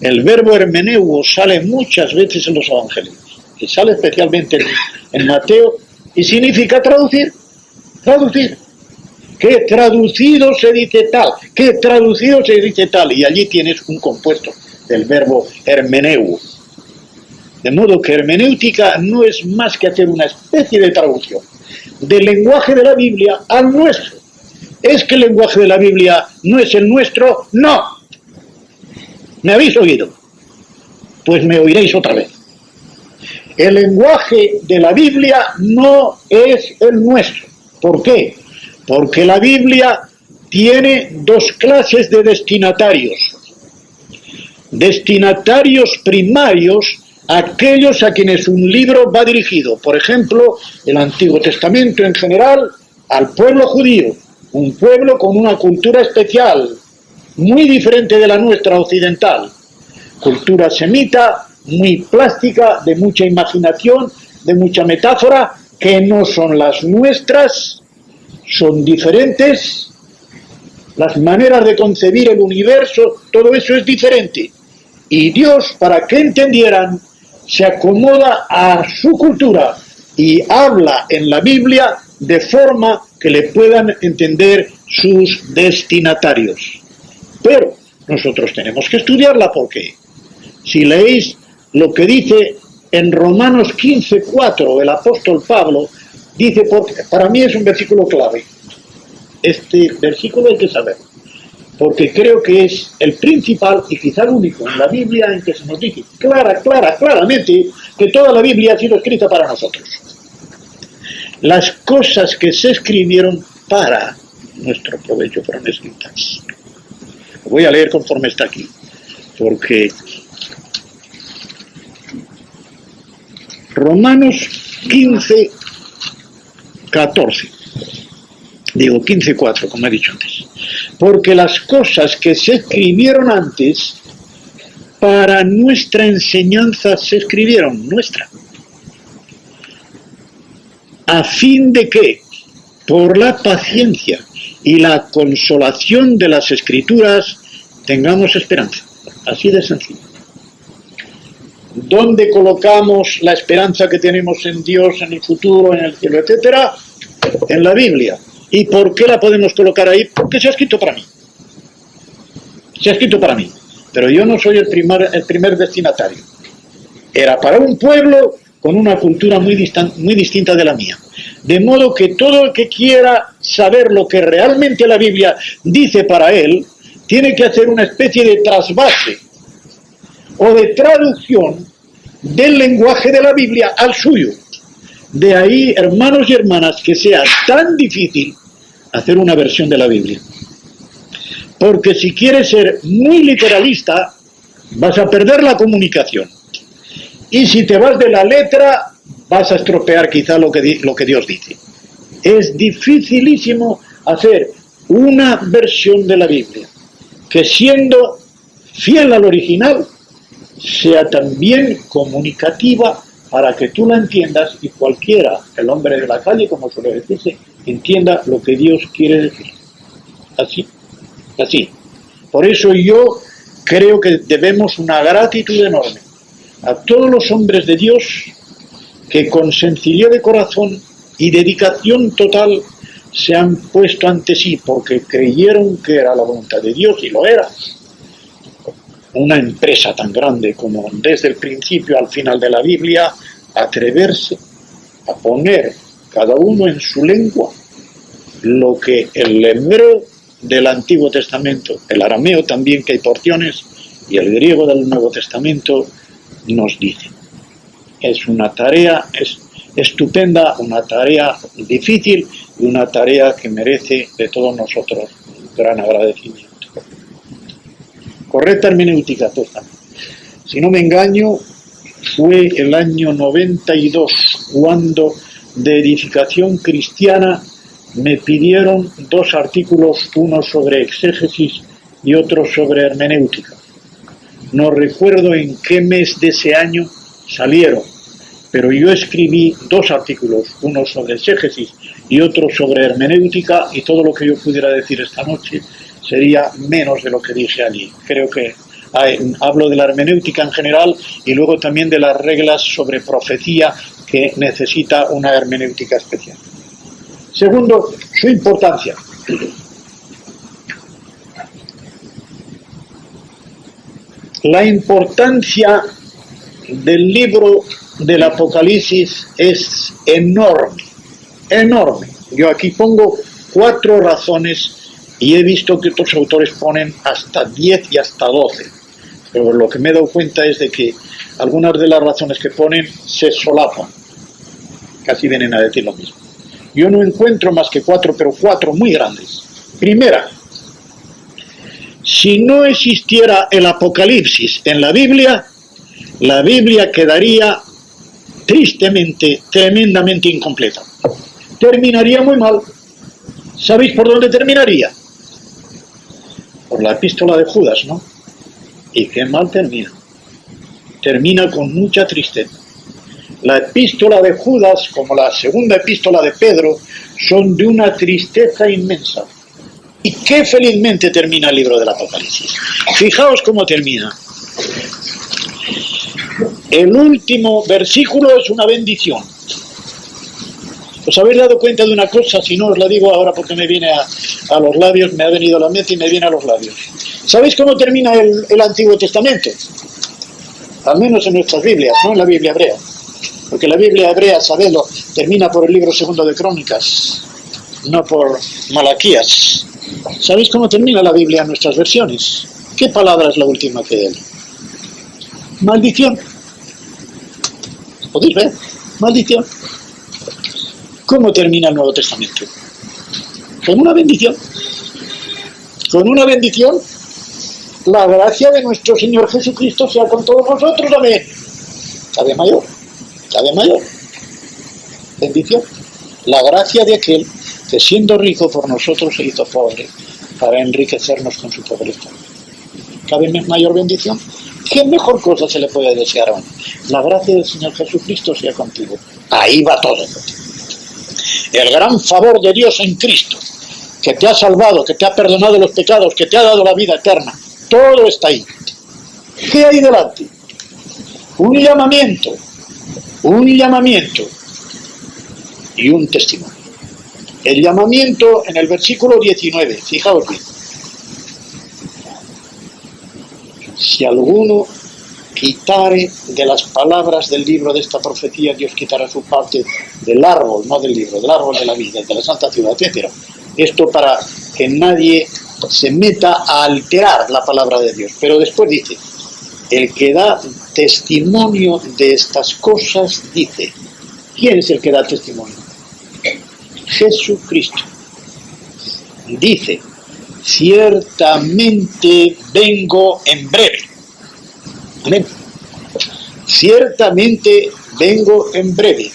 El verbo hermeneuo sale muchas veces en los evangelios, y sale especialmente en Mateo, y significa traducir. Que traducido se dice tal, que traducido se dice tal, y allí tienes un compuesto del verbo hermeneuo. De modo que hermenéutica no es más que hacer una especie de traducción del lenguaje de la Biblia al nuestro. ¿Es que el lenguaje de la Biblia no es el nuestro? No. ¿Me habéis oído? Pues me oiréis otra vez. El lenguaje de la Biblia no es el nuestro. ¿Por qué? Porque la Biblia tiene 2 clases de destinatarios. Destinatarios primarios, aquellos a quienes un libro va dirigido. Por ejemplo, el Antiguo Testamento en general al pueblo judío, un pueblo con una cultura especial, muy diferente de la nuestra occidental. Cultura semita, muy plástica, de mucha imaginación, de mucha metáfora, que no son las nuestras, son diferentes. Las maneras de concebir el universo, todo eso es diferente. Y Dios, para que entendieran, se acomoda a su cultura y habla en la Biblia de forma que le puedan entender sus destinatarios. Pero nosotros tenemos que estudiarla porque si leéis lo que dice en Romanos 15:4 el apóstol Pablo, dice, porque para mí es un versículo clave. Este versículo hay que saberlo, porque creo que es el principal y quizá el único en la Biblia en que se nos dice claramente que toda la Biblia ha sido escrita para nosotros. Las cosas que se escribieron para nuestro provecho fueron escritas. Voy a leer conforme está aquí, porque Romanos 15:14. Digo 15:4, como he dicho antes. Porque las cosas que se escribieron antes, para nuestra enseñanza se escribieron, nuestra. A fin de que, por la paciencia y la consolación de las Escrituras, tengamos esperanza. Así de sencillo. ¿Dónde colocamos la esperanza que tenemos en Dios, en el futuro, en el cielo, etcétera? En la Biblia. ¿Y por qué la podemos colocar ahí? Porque se ha escrito para mí. Se ha escrito para mí. Pero yo no soy el primer destinatario. Era para un pueblo con una cultura muy distinta de la mía. De modo que todo el que quiera saber lo que realmente la Biblia dice para él, tiene que hacer una especie de trasvase o de traducción del lenguaje de la Biblia al suyo. De ahí, hermanos y hermanas, que sea tan difícil hacer una versión de la Biblia. Porque si quieres ser muy literalista, vas a perder la comunicación. Y si te vas de la letra, vas a estropear quizá lo que Dios dice. Es dificilísimo hacer una versión de la Biblia que, siendo fiel al original, sea también comunicativa para que tú la entiendas y cualquiera, el hombre de la calle, como suele decirse, entienda lo que Dios quiere decir. Así. Por eso yo creo que debemos una gratitud enorme a todos los hombres de Dios que con sencillez de corazón y dedicación total se han puesto ante sí porque creyeron que era la voluntad de Dios, y lo era. Una empresa tan grande como desde el principio al final de la Biblia, atreverse a poner cada uno en su lengua lo que el hebreo del Antiguo Testamento, el arameo también, que hay porciones, y el griego del Nuevo Testamento nos dice. Es una tarea estupenda, una tarea difícil y una tarea que merece de todos nosotros gran agradecimiento. Correcta hermenéutica toda. Si no me engaño, fue el año 92 cuando de Edificación Cristiana me pidieron 2 artículos, uno sobre exégesis y otro sobre hermenéutica. No recuerdo en qué mes de ese año salieron, pero yo escribí 2 artículos, uno sobre exégesis y otro sobre hermenéutica, y todo lo que yo pudiera decir esta noche sería menos de lo que dije allí. Creo que hablo de la hermenéutica en general y luego también de las reglas sobre profecía, que necesita una hermenéutica especial. Segundo, su importancia. La importancia del libro del Apocalipsis es enorme, enorme. Yo aquí pongo 4 razones y he visto que otros autores ponen hasta 10 y hasta 12. Pero lo que me he dado cuenta es de que algunas de las razones que ponen se solapan. Casi vienen a decir lo mismo. Yo no encuentro más que 4, pero 4 muy grandes. Primera, si no existiera el Apocalipsis en la Biblia quedaría tristemente, tremendamente incompleta. Terminaría muy mal. ¿Sabéis por dónde terminaría? Por la epístola de Judas, ¿no? Y qué mal termina. Termina con mucha tristeza. La epístola de Judas, como la segunda epístola de Pedro, son de una tristeza inmensa. ¿Y qué felizmente termina el libro del Apocalipsis? Fijaos cómo termina. El último versículo es una bendición. ¿Os habéis dado cuenta de una cosa? Si no os la digo ahora porque me viene a los labios, me ha venido a la mente y me viene a los labios. ¿Sabéis cómo termina el Antiguo Testamento? Al menos en nuestras Biblias, no en la Biblia hebrea. Porque la Biblia hebrea, sabedlo, termina por el libro segundo de Crónicas, no por Malaquías. ¿Sabéis cómo termina la Biblia en nuestras versiones? ¿Qué palabra es la última que hay? Maldición. ¿Podéis ver? Maldición. ¿Cómo termina el Nuevo Testamento? Con una bendición. Con una bendición. La gracia de nuestro Señor Jesucristo sea con todos vosotros. Amén. Cada mayor. Cada mayor. Bendición. La gracia de aquel que siendo rico por nosotros se hizo pobre para enriquecernos con su pobreza. ¿Cabe mayor bendición? ¿Qué mejor cosa se le puede desear a uno? La gracia del Señor Jesucristo sea contigo. Ahí va todo. El gran favor de Dios en Cristo, que te ha salvado, que te ha perdonado los pecados, que te ha dado la vida eterna, todo está ahí. ¿Qué hay delante? Un llamamiento y un testimonio. El llamamiento en el versículo 19, fijaos bien. Si alguno quitare de las palabras del libro de esta profecía, Dios quitará su parte del árbol, no del libro, del árbol de la vida, de la santa ciudad, etc. Esto para que nadie se meta a alterar la palabra de Dios. Pero después dice, el que da testimonio de estas cosas dice, ¿quién es el que da testimonio? Jesucristo. Dice, ciertamente vengo en breve. Amén. Ciertamente vengo en breve.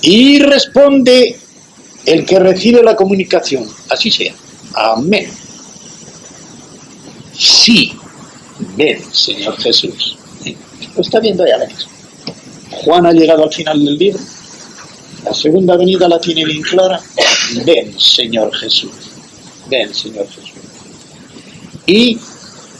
Y responde el que recibe la comunicación. Así sea. Amén. Sí, ven, Señor Jesús. Lo está viendo ya, ven. Juan ha llegado al final del libro. La segunda venida la tiene bien clara. Ven, Señor Jesús. Ven, Señor Jesús. Y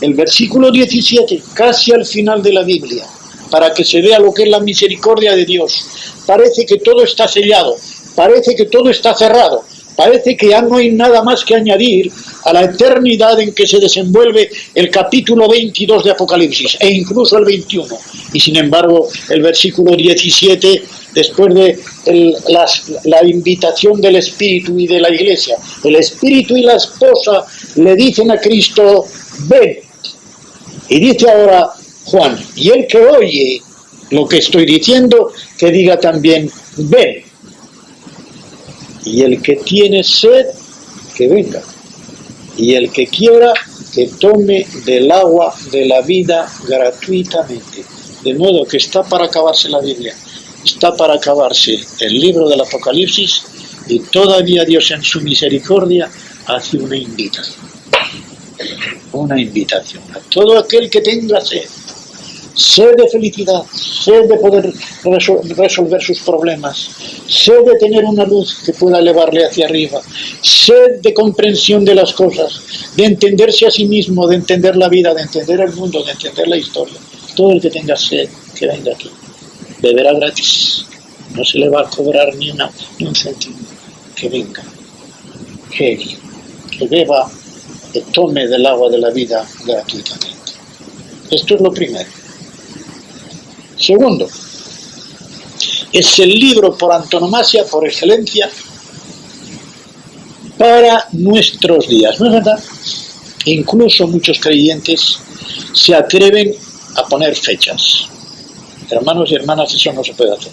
el versículo 17, casi al final de la Biblia, para que se vea lo que es la misericordia de Dios. Parece que todo está sellado, parece que todo está cerrado, parece que ya no hay nada más que añadir a la eternidad en que se desenvuelve el capítulo 22 de Apocalipsis, e incluso el 21. Y sin embargo, el versículo 17, después de la invitación del Espíritu y de la Iglesia, el Espíritu y la esposa le dicen a Cristo, ven. Y dice ahora Juan, y el que oye lo que estoy diciendo, que diga también, ven. Y el que tiene sed, que venga. Y el que quiera, que tome del agua de la vida gratuitamente. De modo que está para acabarse la Biblia, está para acabarse el libro del Apocalipsis, y todavía Dios en su misericordia hace una invitación. Una invitación a todo aquel que tenga sed de felicidad, sed de poder resolver sus problemas, sed de tener una luz que pueda elevarle hacia arriba, sed de comprensión de las cosas, de entenderse a sí mismo, de entender la vida, de entender el mundo, de entender la historia. Todo el que tenga sed, que venga aquí, beberá gratis, no se le va a cobrar ni un céntimo, que venga, que beba, que tome del agua de la vida gratuitamente. Esto es lo primero. Segundo, es el libro por antonomasia, por excelencia, para nuestros días, ¿no es verdad? Incluso muchos creyentes se atreven a poner fechas. Hermanos y hermanas, eso no se puede hacer.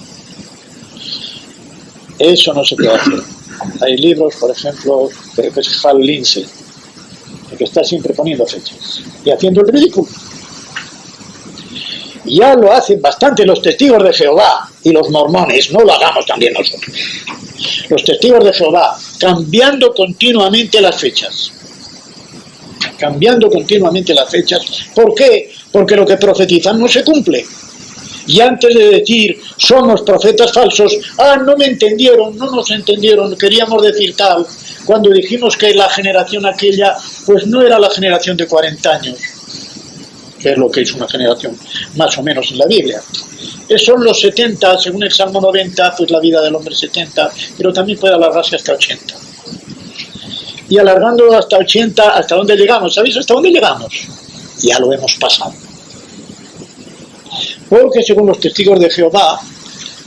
Eso no se puede hacer. Hay libros, por ejemplo, creo que es Hal Lindsey, que está siempre poniendo fechas y haciendo el ridículo. Ya lo hacen bastante los testigos de Jehová y los mormones, no lo hagamos también nosotros. Los testigos de Jehová, cambiando continuamente las fechas. Cambiando continuamente las fechas. ¿Por qué? Porque lo que profetizan no se cumple. Y antes de decir, somos profetas falsos, no me entendieron, no nos entendieron, queríamos decir tal, cuando dijimos que la generación aquella, pues no era la generación de 40 años, que es lo que es una generación más o menos en la Biblia. Son los 70, según el Salmo 90, pues la vida del hombre es 70, pero también puede alargarse hasta 80. Y alargando hasta 80, ¿hasta dónde llegamos? ¿Sabéis hasta dónde llegamos? Ya lo hemos pasado. Porque según los testigos de Jehová,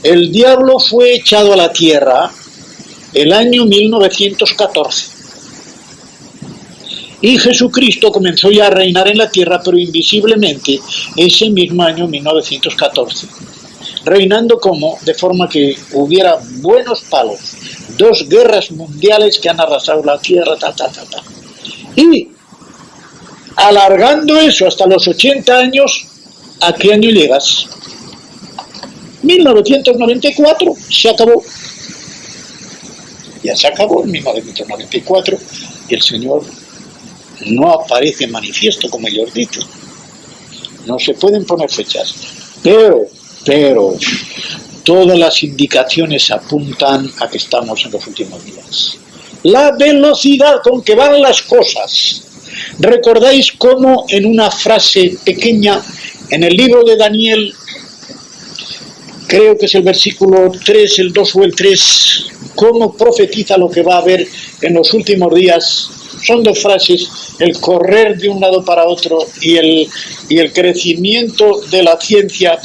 el diablo fue echado a la tierra el año 1914. Y Jesucristo comenzó ya a reinar en la tierra, pero invisiblemente, ese mismo año 1914. Reinando como, de forma que hubiera buenos palos, 2 guerras mundiales que han arrasado la tierra, Y, alargando eso hasta los 80 años, ¿a qué año llegas? 1994, se acabó. Ya se acabó en 1994 y el Señor no aparece manifiesto, como yo os he dicho. No se pueden poner fechas. Pero, todas las indicaciones apuntan a que estamos en los últimos días. La velocidad con que van las cosas. ¿Recordáis cómo en una frase pequeña, en el libro de Daniel, creo que es el versículo 3, el 2 o el 3, cómo profetiza lo que va a haber en los últimos días? Son 2 frases, el correr de un lado para otro y el crecimiento de la ciencia.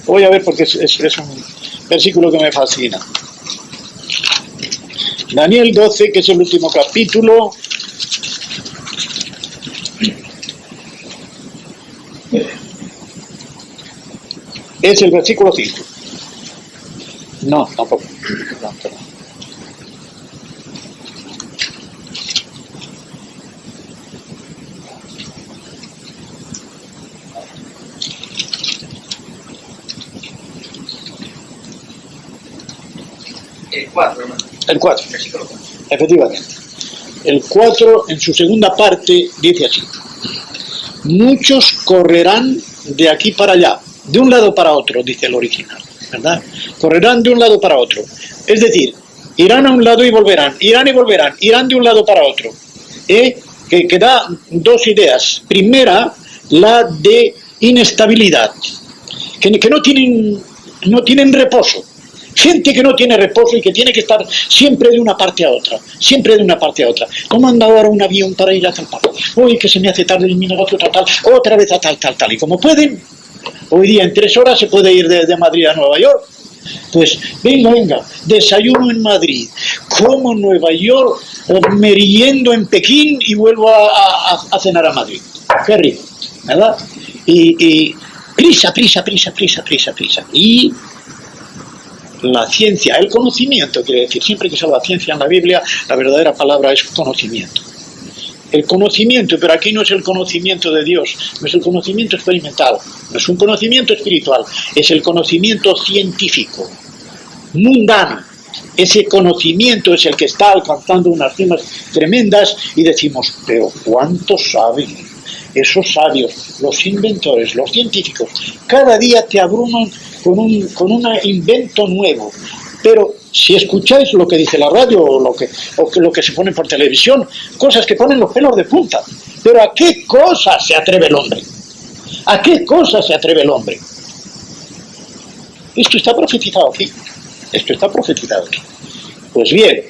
Voy a ver porque es un versículo que me fascina. Daniel 12, que es el último capítulo. Es el versículo 5. No, tampoco. No, perdón. El 4, hermano. El 4. Versículo 4. Efectivamente. El 4, en su segunda parte, dice así: muchos correrán de aquí para allá, de un lado para otro, dice el original, ¿verdad? Correrán de un lado para otro. Es decir, irán a un lado y volverán, irán y volverán, irán de un lado para otro. Que da 2 ideas. Primera, la de inestabilidad, que no tienen reposo. Gente que no tiene reposo y que tiene que estar siempre de una parte a otra, siempre de una parte a otra. ¿Cómo anda ahora un avión para ir a tal parte? Uy, que se me hace tarde en mi negocio, tal, otra vez a tal. Y como pueden, hoy día en 3 horas se puede ir de Madrid a Nueva York. Pues venga, desayuno en Madrid, como en Nueva York, meriendo en Pekín y vuelvo a cenar a Madrid. Qué rico, ¿verdad? Y prisa. Y la ciencia, el conocimiento, quiere decir, siempre que se habla de ciencia en la Biblia, la verdadera palabra es conocimiento. El conocimiento, pero aquí no es el conocimiento de Dios, no es el conocimiento experimental, no es un conocimiento espiritual, es el conocimiento científico, mundano. Ese conocimiento es el que está alcanzando unas cimas tremendas y decimos, pero ¿cuántos saben? Esos sabios, los inventores, los científicos, cada día te abruman con un invento nuevo. Pero si escucháis lo que dice la radio o lo que se pone por televisión, cosas que ponen los pelos de punta. Pero ¿a qué cosas se atreve el hombre? ¿A qué cosas se atreve el hombre? Esto está profetizado aquí. Pues bien,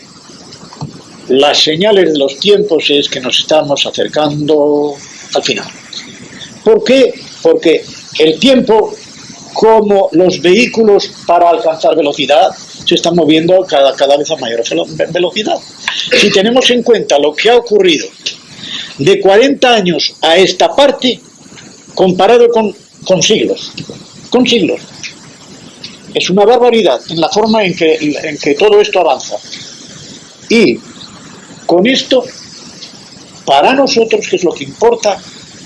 las señales de los tiempos es que nos estamos acercando al final. ¿Por qué? Porque el tiempo, como los vehículos para alcanzar velocidad, se están moviendo cada vez a mayor velocidad. Si tenemos en cuenta lo que ha ocurrido de 40 años a esta parte, comparado con siglos, es una barbaridad en la forma en que todo esto avanza. Y con esto, para nosotros, que es lo que importa,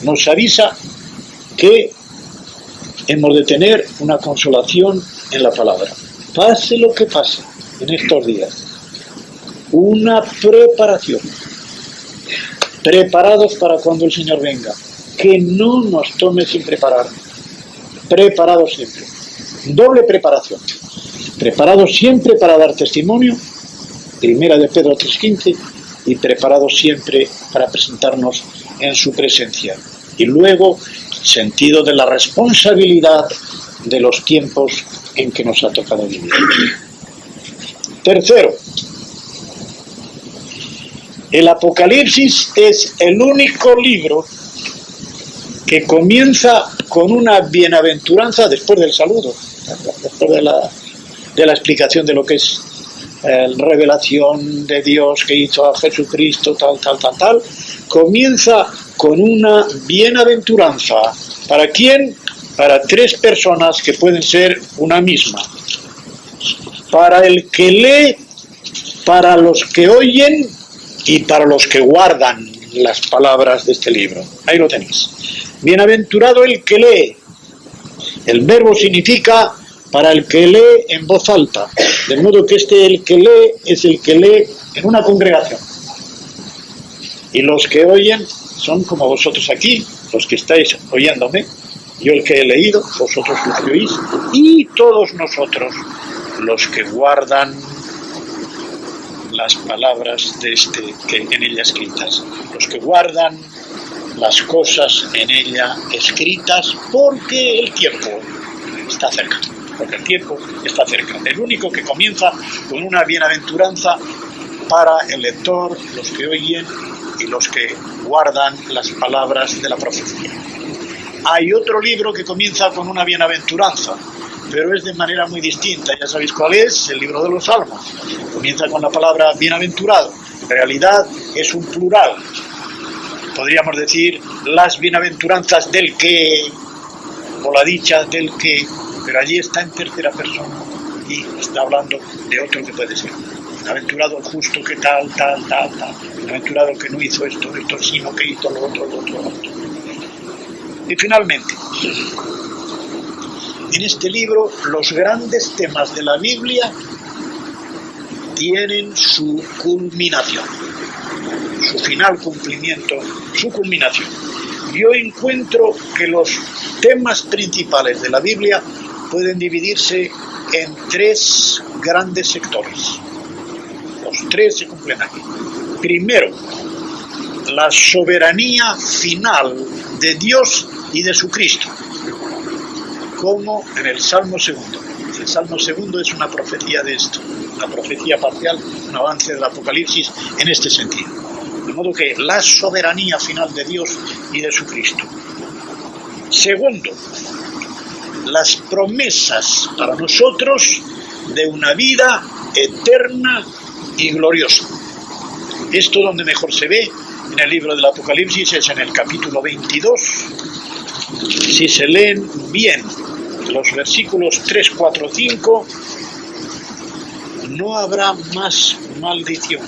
nos avisa que hemos de tener una consolación en la palabra. Pase lo que pase en estos días, una preparación. Preparados para cuando el Señor venga. Que no nos tome sin preparar. Preparados siempre. Doble preparación. Preparados siempre para dar testimonio. Primera de Pedro 3:15. Y preparados siempre para presentarnos en su presencia. Y luego, sentido de la responsabilidad de los tiempos en que nos ha tocado vivir. Tercero, el Apocalipsis es el único libro que comienza con una bienaventuranza después del saludo, después de la explicación de lo que es revelación de Dios que hizo a Jesucristo, tal. Comienza con una bienaventuranza. ¿Para quién? Para tres personas que pueden ser una misma. Para el que lee, para los que oyen y para los que guardan las palabras de este libro. Ahí lo tenéis. Bienaventurado el que lee. El verbo significa para el que lee en voz alta. De modo que el que lee es el que lee en una congregación. Y los que oyen son como vosotros aquí, los que estáis oyéndome. Yo el que he leído, vosotros los que oís, y todos nosotros los que guardan las palabras que en ella escritas, los que guardan las cosas en ella escritas, porque el tiempo está cerca. El único que comienza con una bienaventuranza para el lector, los que oyen y los que guardan las palabras de la profecía. Hay otro libro que comienza con una bienaventuranza, pero es de manera muy distinta. Ya sabéis cuál es, el libro de los Salmos. Comienza con la palabra bienaventurado. En realidad es un plural. Podríamos decir las bienaventuranzas del que, o la dicha del que, pero allí está en tercera persona y está hablando de otro que puede ser. Bienaventurado el justo que tal. Bienaventurado el que no hizo esto, sino que hizo lo otro. Y finalmente, en este libro los grandes temas de la Biblia tienen su culminación, su final cumplimiento, su culminación. Yo encuentro que los temas principales de la Biblia pueden dividirse en tres grandes sectores. Los tres se cumplen aquí. Primero, la soberanía final de Dios y de su Cristo, como en el Salmo segundo. El Salmo segundo es una profecía de esto, una profecía parcial, un avance del Apocalipsis en este sentido. De modo que la soberanía final de Dios y de su Cristo. Segundo, las promesas para nosotros de una vida eterna y gloriosa. Esto donde mejor se ve en el libro del Apocalipsis es en el capítulo 22. Si se leen bien los versículos 3, 4, 5, no habrá más maldición.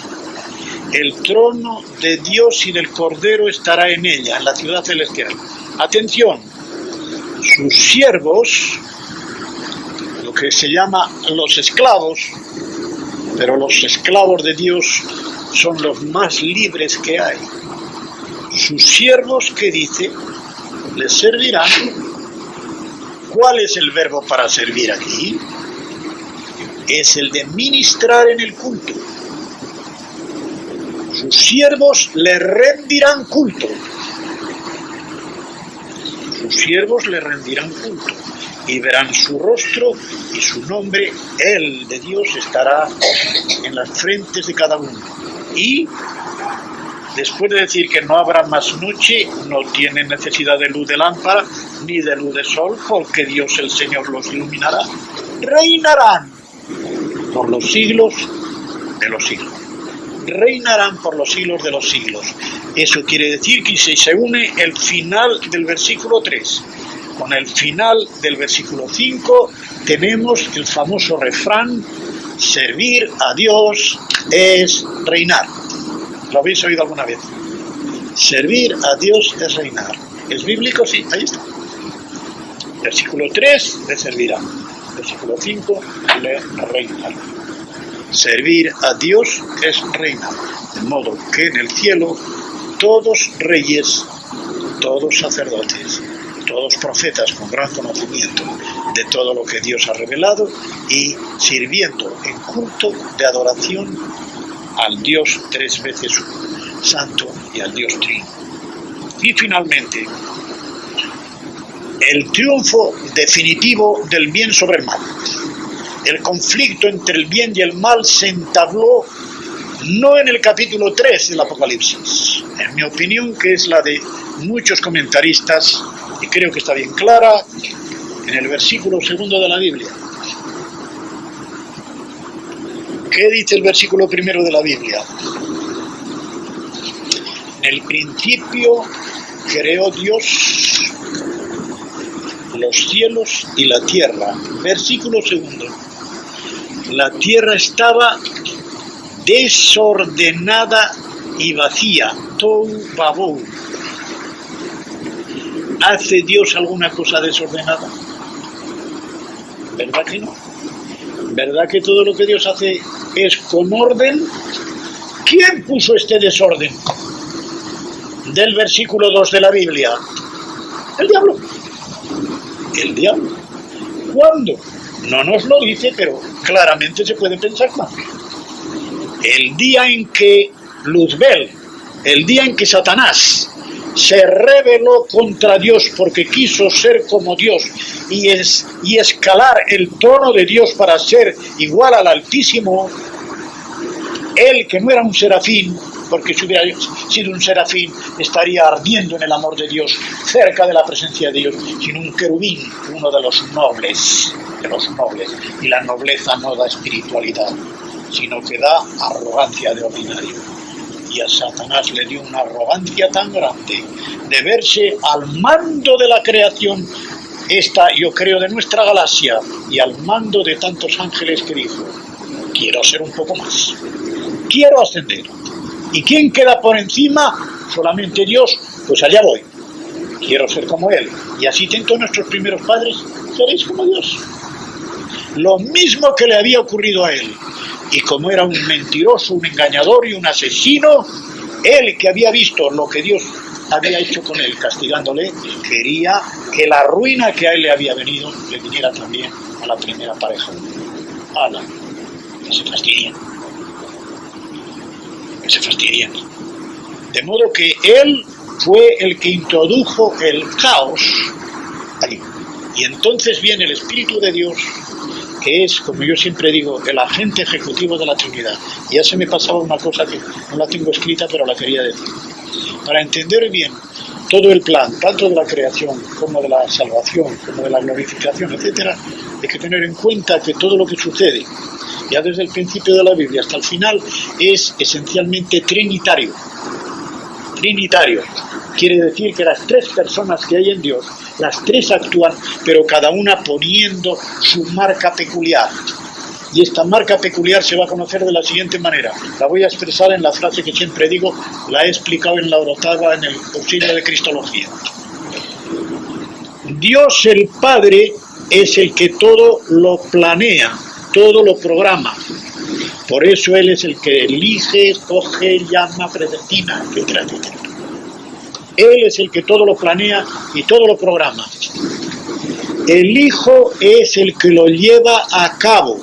El trono de Dios y del Cordero estará en ella, en la ciudad celestial. Atención, sus siervos, lo que se llama los esclavos, pero los esclavos de Dios son los más libres que hay. Sus siervos, ¿qué dice? Les servirán. ¿Cuál es el verbo para servir aquí? Es el de ministrar en el culto. Sus siervos le rendirán culto. Sus siervos le rendirán culto y verán su rostro y su nombre, el de Dios, estará en las frentes de cada uno. Y después de decir que no habrá más noche, no tienen necesidad de luz de lámpara ni de luz de sol, porque Dios el Señor los iluminará. Reinarán por los siglos de los siglos. Reinarán por los siglos de los siglos. Eso quiere decir que si se une el final del versículo 3 con el final del versículo 5, tenemos el famoso refrán: servir a Dios es reinar. ¿Lo habéis oído alguna vez? Servir a Dios es reinar. ¿Es bíblico? Sí, ahí está. Versículo 3, le servirá. Versículo 5, le reinará. Servir a Dios es reinar. De modo que en el cielo todos reyes, todos sacerdotes, todos profetas con gran conocimiento de todo lo que Dios ha revelado y sirviendo en culto de adoración al Dios tres veces santo y al Dios trino. Y finalmente, el triunfo definitivo del bien sobre el mal. El conflicto entre el bien y el mal se entabló no en el capítulo 3 del Apocalipsis, en mi opinión, que es la de muchos comentaristas, y creo que está bien clara, en el versículo 2 de la Biblia. ¿Qué dice el versículo 1 de la Biblia? En el principio creó Dios los cielos y la tierra. Versículo 2. La tierra estaba desordenada y vacía. Tou babou. ¿Hace Dios alguna cosa desordenada? ¿Verdad que no? ¿Verdad que todo lo que Dios hace es con orden? ¿Quién puso este desorden del versículo 2 de la Biblia? El diablo. El diablo. ¿Cuándo? No nos lo dice, pero claramente se puede pensar más. El día en que Luzbel, el día en que Satanás se rebeló contra Dios porque quiso ser como Dios y escalar el trono de Dios para ser igual al Altísimo, él que no era un serafín, porque si hubiera sido un serafín estaría ardiendo en el amor de Dios, cerca de la presencia de Dios, sino un querubín, uno de los nobles, y la nobleza no da espiritualidad, sino que da arrogancia de ordinario. Y a Satanás le dio una arrogancia tan grande de verse al mando de la creación, esta yo creo de nuestra galaxia, y al mando de tantos ángeles, que dijo: quiero ser un poco más, quiero ascender. ¿Y quién queda por encima? Solamente Dios. Pues allá voy, quiero ser como Él. Y así tentó a nuestros primeros padres: seréis como Dios. Lo mismo que le había ocurrido a él. Y como era un mentiroso, un engañador y un asesino, él, que había visto lo que Dios había hecho con él, castigándole, quería que la ruina que a él le había venido le viniera también a la primera pareja. ¡Hala! Que se fastidian. Que se fastidian. De modo que él fue el que introdujo el caos ahí. Y entonces viene el Espíritu de Dios, que es, como yo siempre digo, el agente ejecutivo de la Trinidad. Y ya se me pasaba una cosa que no la tengo escrita, pero la quería decir. Para entender bien todo el plan, tanto de la creación como de la salvación, como de la glorificación, etcétera, hay que tener en cuenta que todo lo que sucede, ya desde el principio de la Biblia hasta el final, es esencialmente trinitario. Trinitario. Quiere decir que las tres personas que hay en Dios, las tres actúan, pero cada una poniendo su marca peculiar. Y esta marca peculiar se va a conocer de la siguiente manera. La voy a expresar en la frase que siempre digo, la he explicado en la orotava en el auxilio de Cristología. Dios el Padre es el que todo lo planea, todo lo programa. Por eso Él es el que elige, escoge, llama, predestina, etcétera, etcétera. Él es el que todo lo planea y todo lo programa. El Hijo es el que lo lleva a cabo.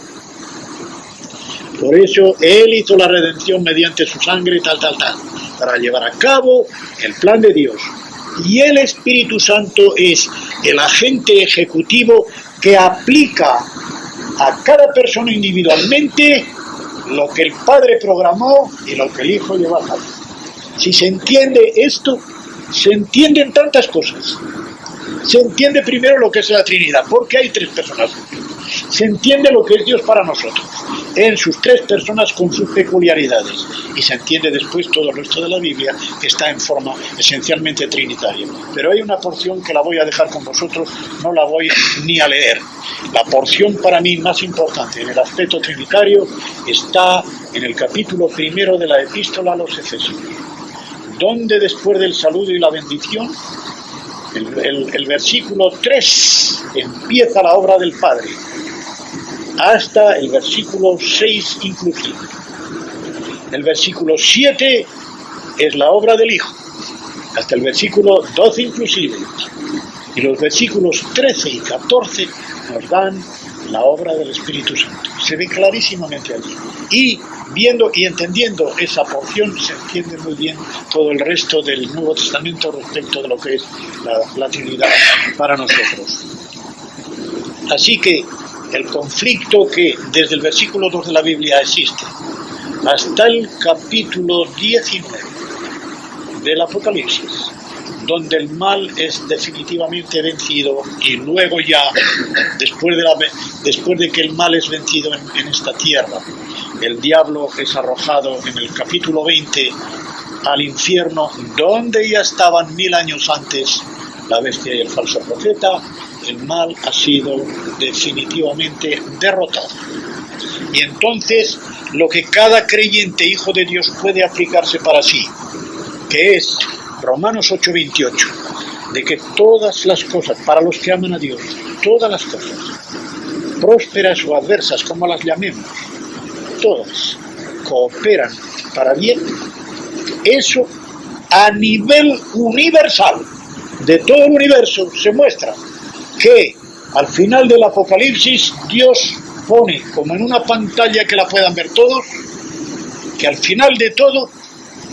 Por eso Él hizo la redención mediante su sangre, para llevar a cabo el plan de Dios. Y el Espíritu Santo es el agente ejecutivo que aplica a cada persona individualmente lo que el Padre programó y lo que el Hijo lleva a cabo. Si se entiende esto, se entienden tantas cosas. Se entiende primero lo que es la Trinidad, porque hay tres personas. Se entiende lo que es Dios para nosotros, en sus tres personas con sus peculiaridades. Y se entiende después todo el resto de la Biblia, que está en forma esencialmente trinitaria. Pero hay una porción que la voy a dejar con vosotros, no la voy ni a leer. La porción para mí más importante en el aspecto trinitario está en el capítulo 1 de la Epístola a los Efesios, donde después del saludo y la bendición el versículo 3 empieza la obra del Padre, hasta el versículo 6 inclusive. El versículo 7 es la obra del Hijo, hasta el versículo 12 inclusive. Y los versículos 13 y 14 nos dan la obra del Espíritu Santo. Se ve clarísimamente allí. Y viendo y entendiendo esa porción, se entiende muy bien todo el resto del Nuevo Testamento respecto de lo que es la Trinidad para nosotros. Así que el conflicto que desde el versículo 2 de la Biblia existe hasta el capítulo 19 del Apocalipsis, donde el mal es definitivamente vencido, y luego ya, después de que el mal es vencido en esta tierra, el diablo es arrojado en el capítulo 20 al infierno, donde ya estaban 1000 años antes la bestia y el falso profeta. El mal ha sido definitivamente derrotado. Y entonces lo que cada creyente hijo de Dios puede aplicarse para sí, que es Romanos 8:28, de que todas las cosas, para los que aman a Dios, todas las cosas, prósperas o adversas, como las llamemos, todas cooperan para bien. Eso a nivel universal, de todo el universo, se muestra que al final del Apocalipsis Dios pone como en una pantalla que la puedan ver todos, que al final de todo,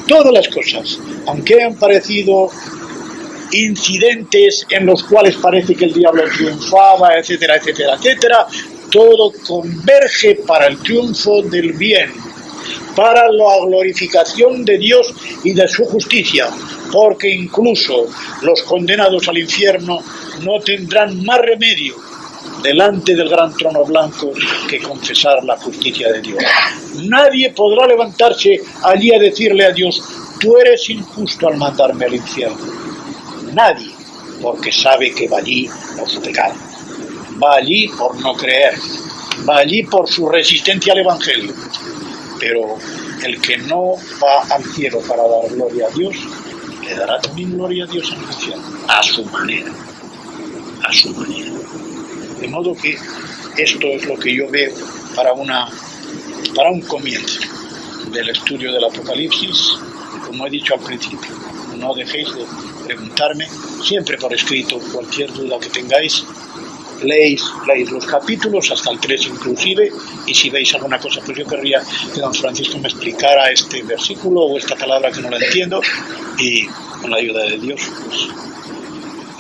todas las cosas, aunque hayan parecido incidentes en los cuales parece que el diablo triunfaba, etcétera, etcétera, etcétera, todo converge para el triunfo del bien, para la glorificación de Dios y de su justicia, porque incluso los condenados al infierno no tendrán más remedio delante del gran trono blanco que confesar la justicia de Dios. Nadie podrá levantarse allí a decirle a Dios: tú eres injusto al mandarme al infierno. Nadie, porque sabe que va allí por su pecado, va allí por no creer, va allí por su resistencia al Evangelio. Pero el que no va al cielo para dar gloria a Dios, le dará también gloria a Dios en el infierno, a su manera, a su manera. De modo que esto es lo que yo veo para un comienzo del estudio del Apocalipsis. Como he dicho al principio, no dejéis de preguntarme, siempre por escrito, cualquier duda que tengáis. Leéis los capítulos hasta el 3 inclusive, y si veis alguna cosa, pues yo querría que don Francisco me explicara este versículo o esta palabra que no la entiendo, y con la ayuda de Dios pues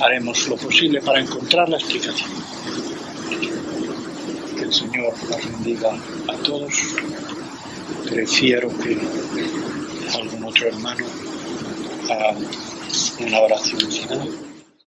haremos lo posible para encontrar la explicación. Que el Señor nos bendiga a todos. Prefiero que algún otro hermano haga una oración final.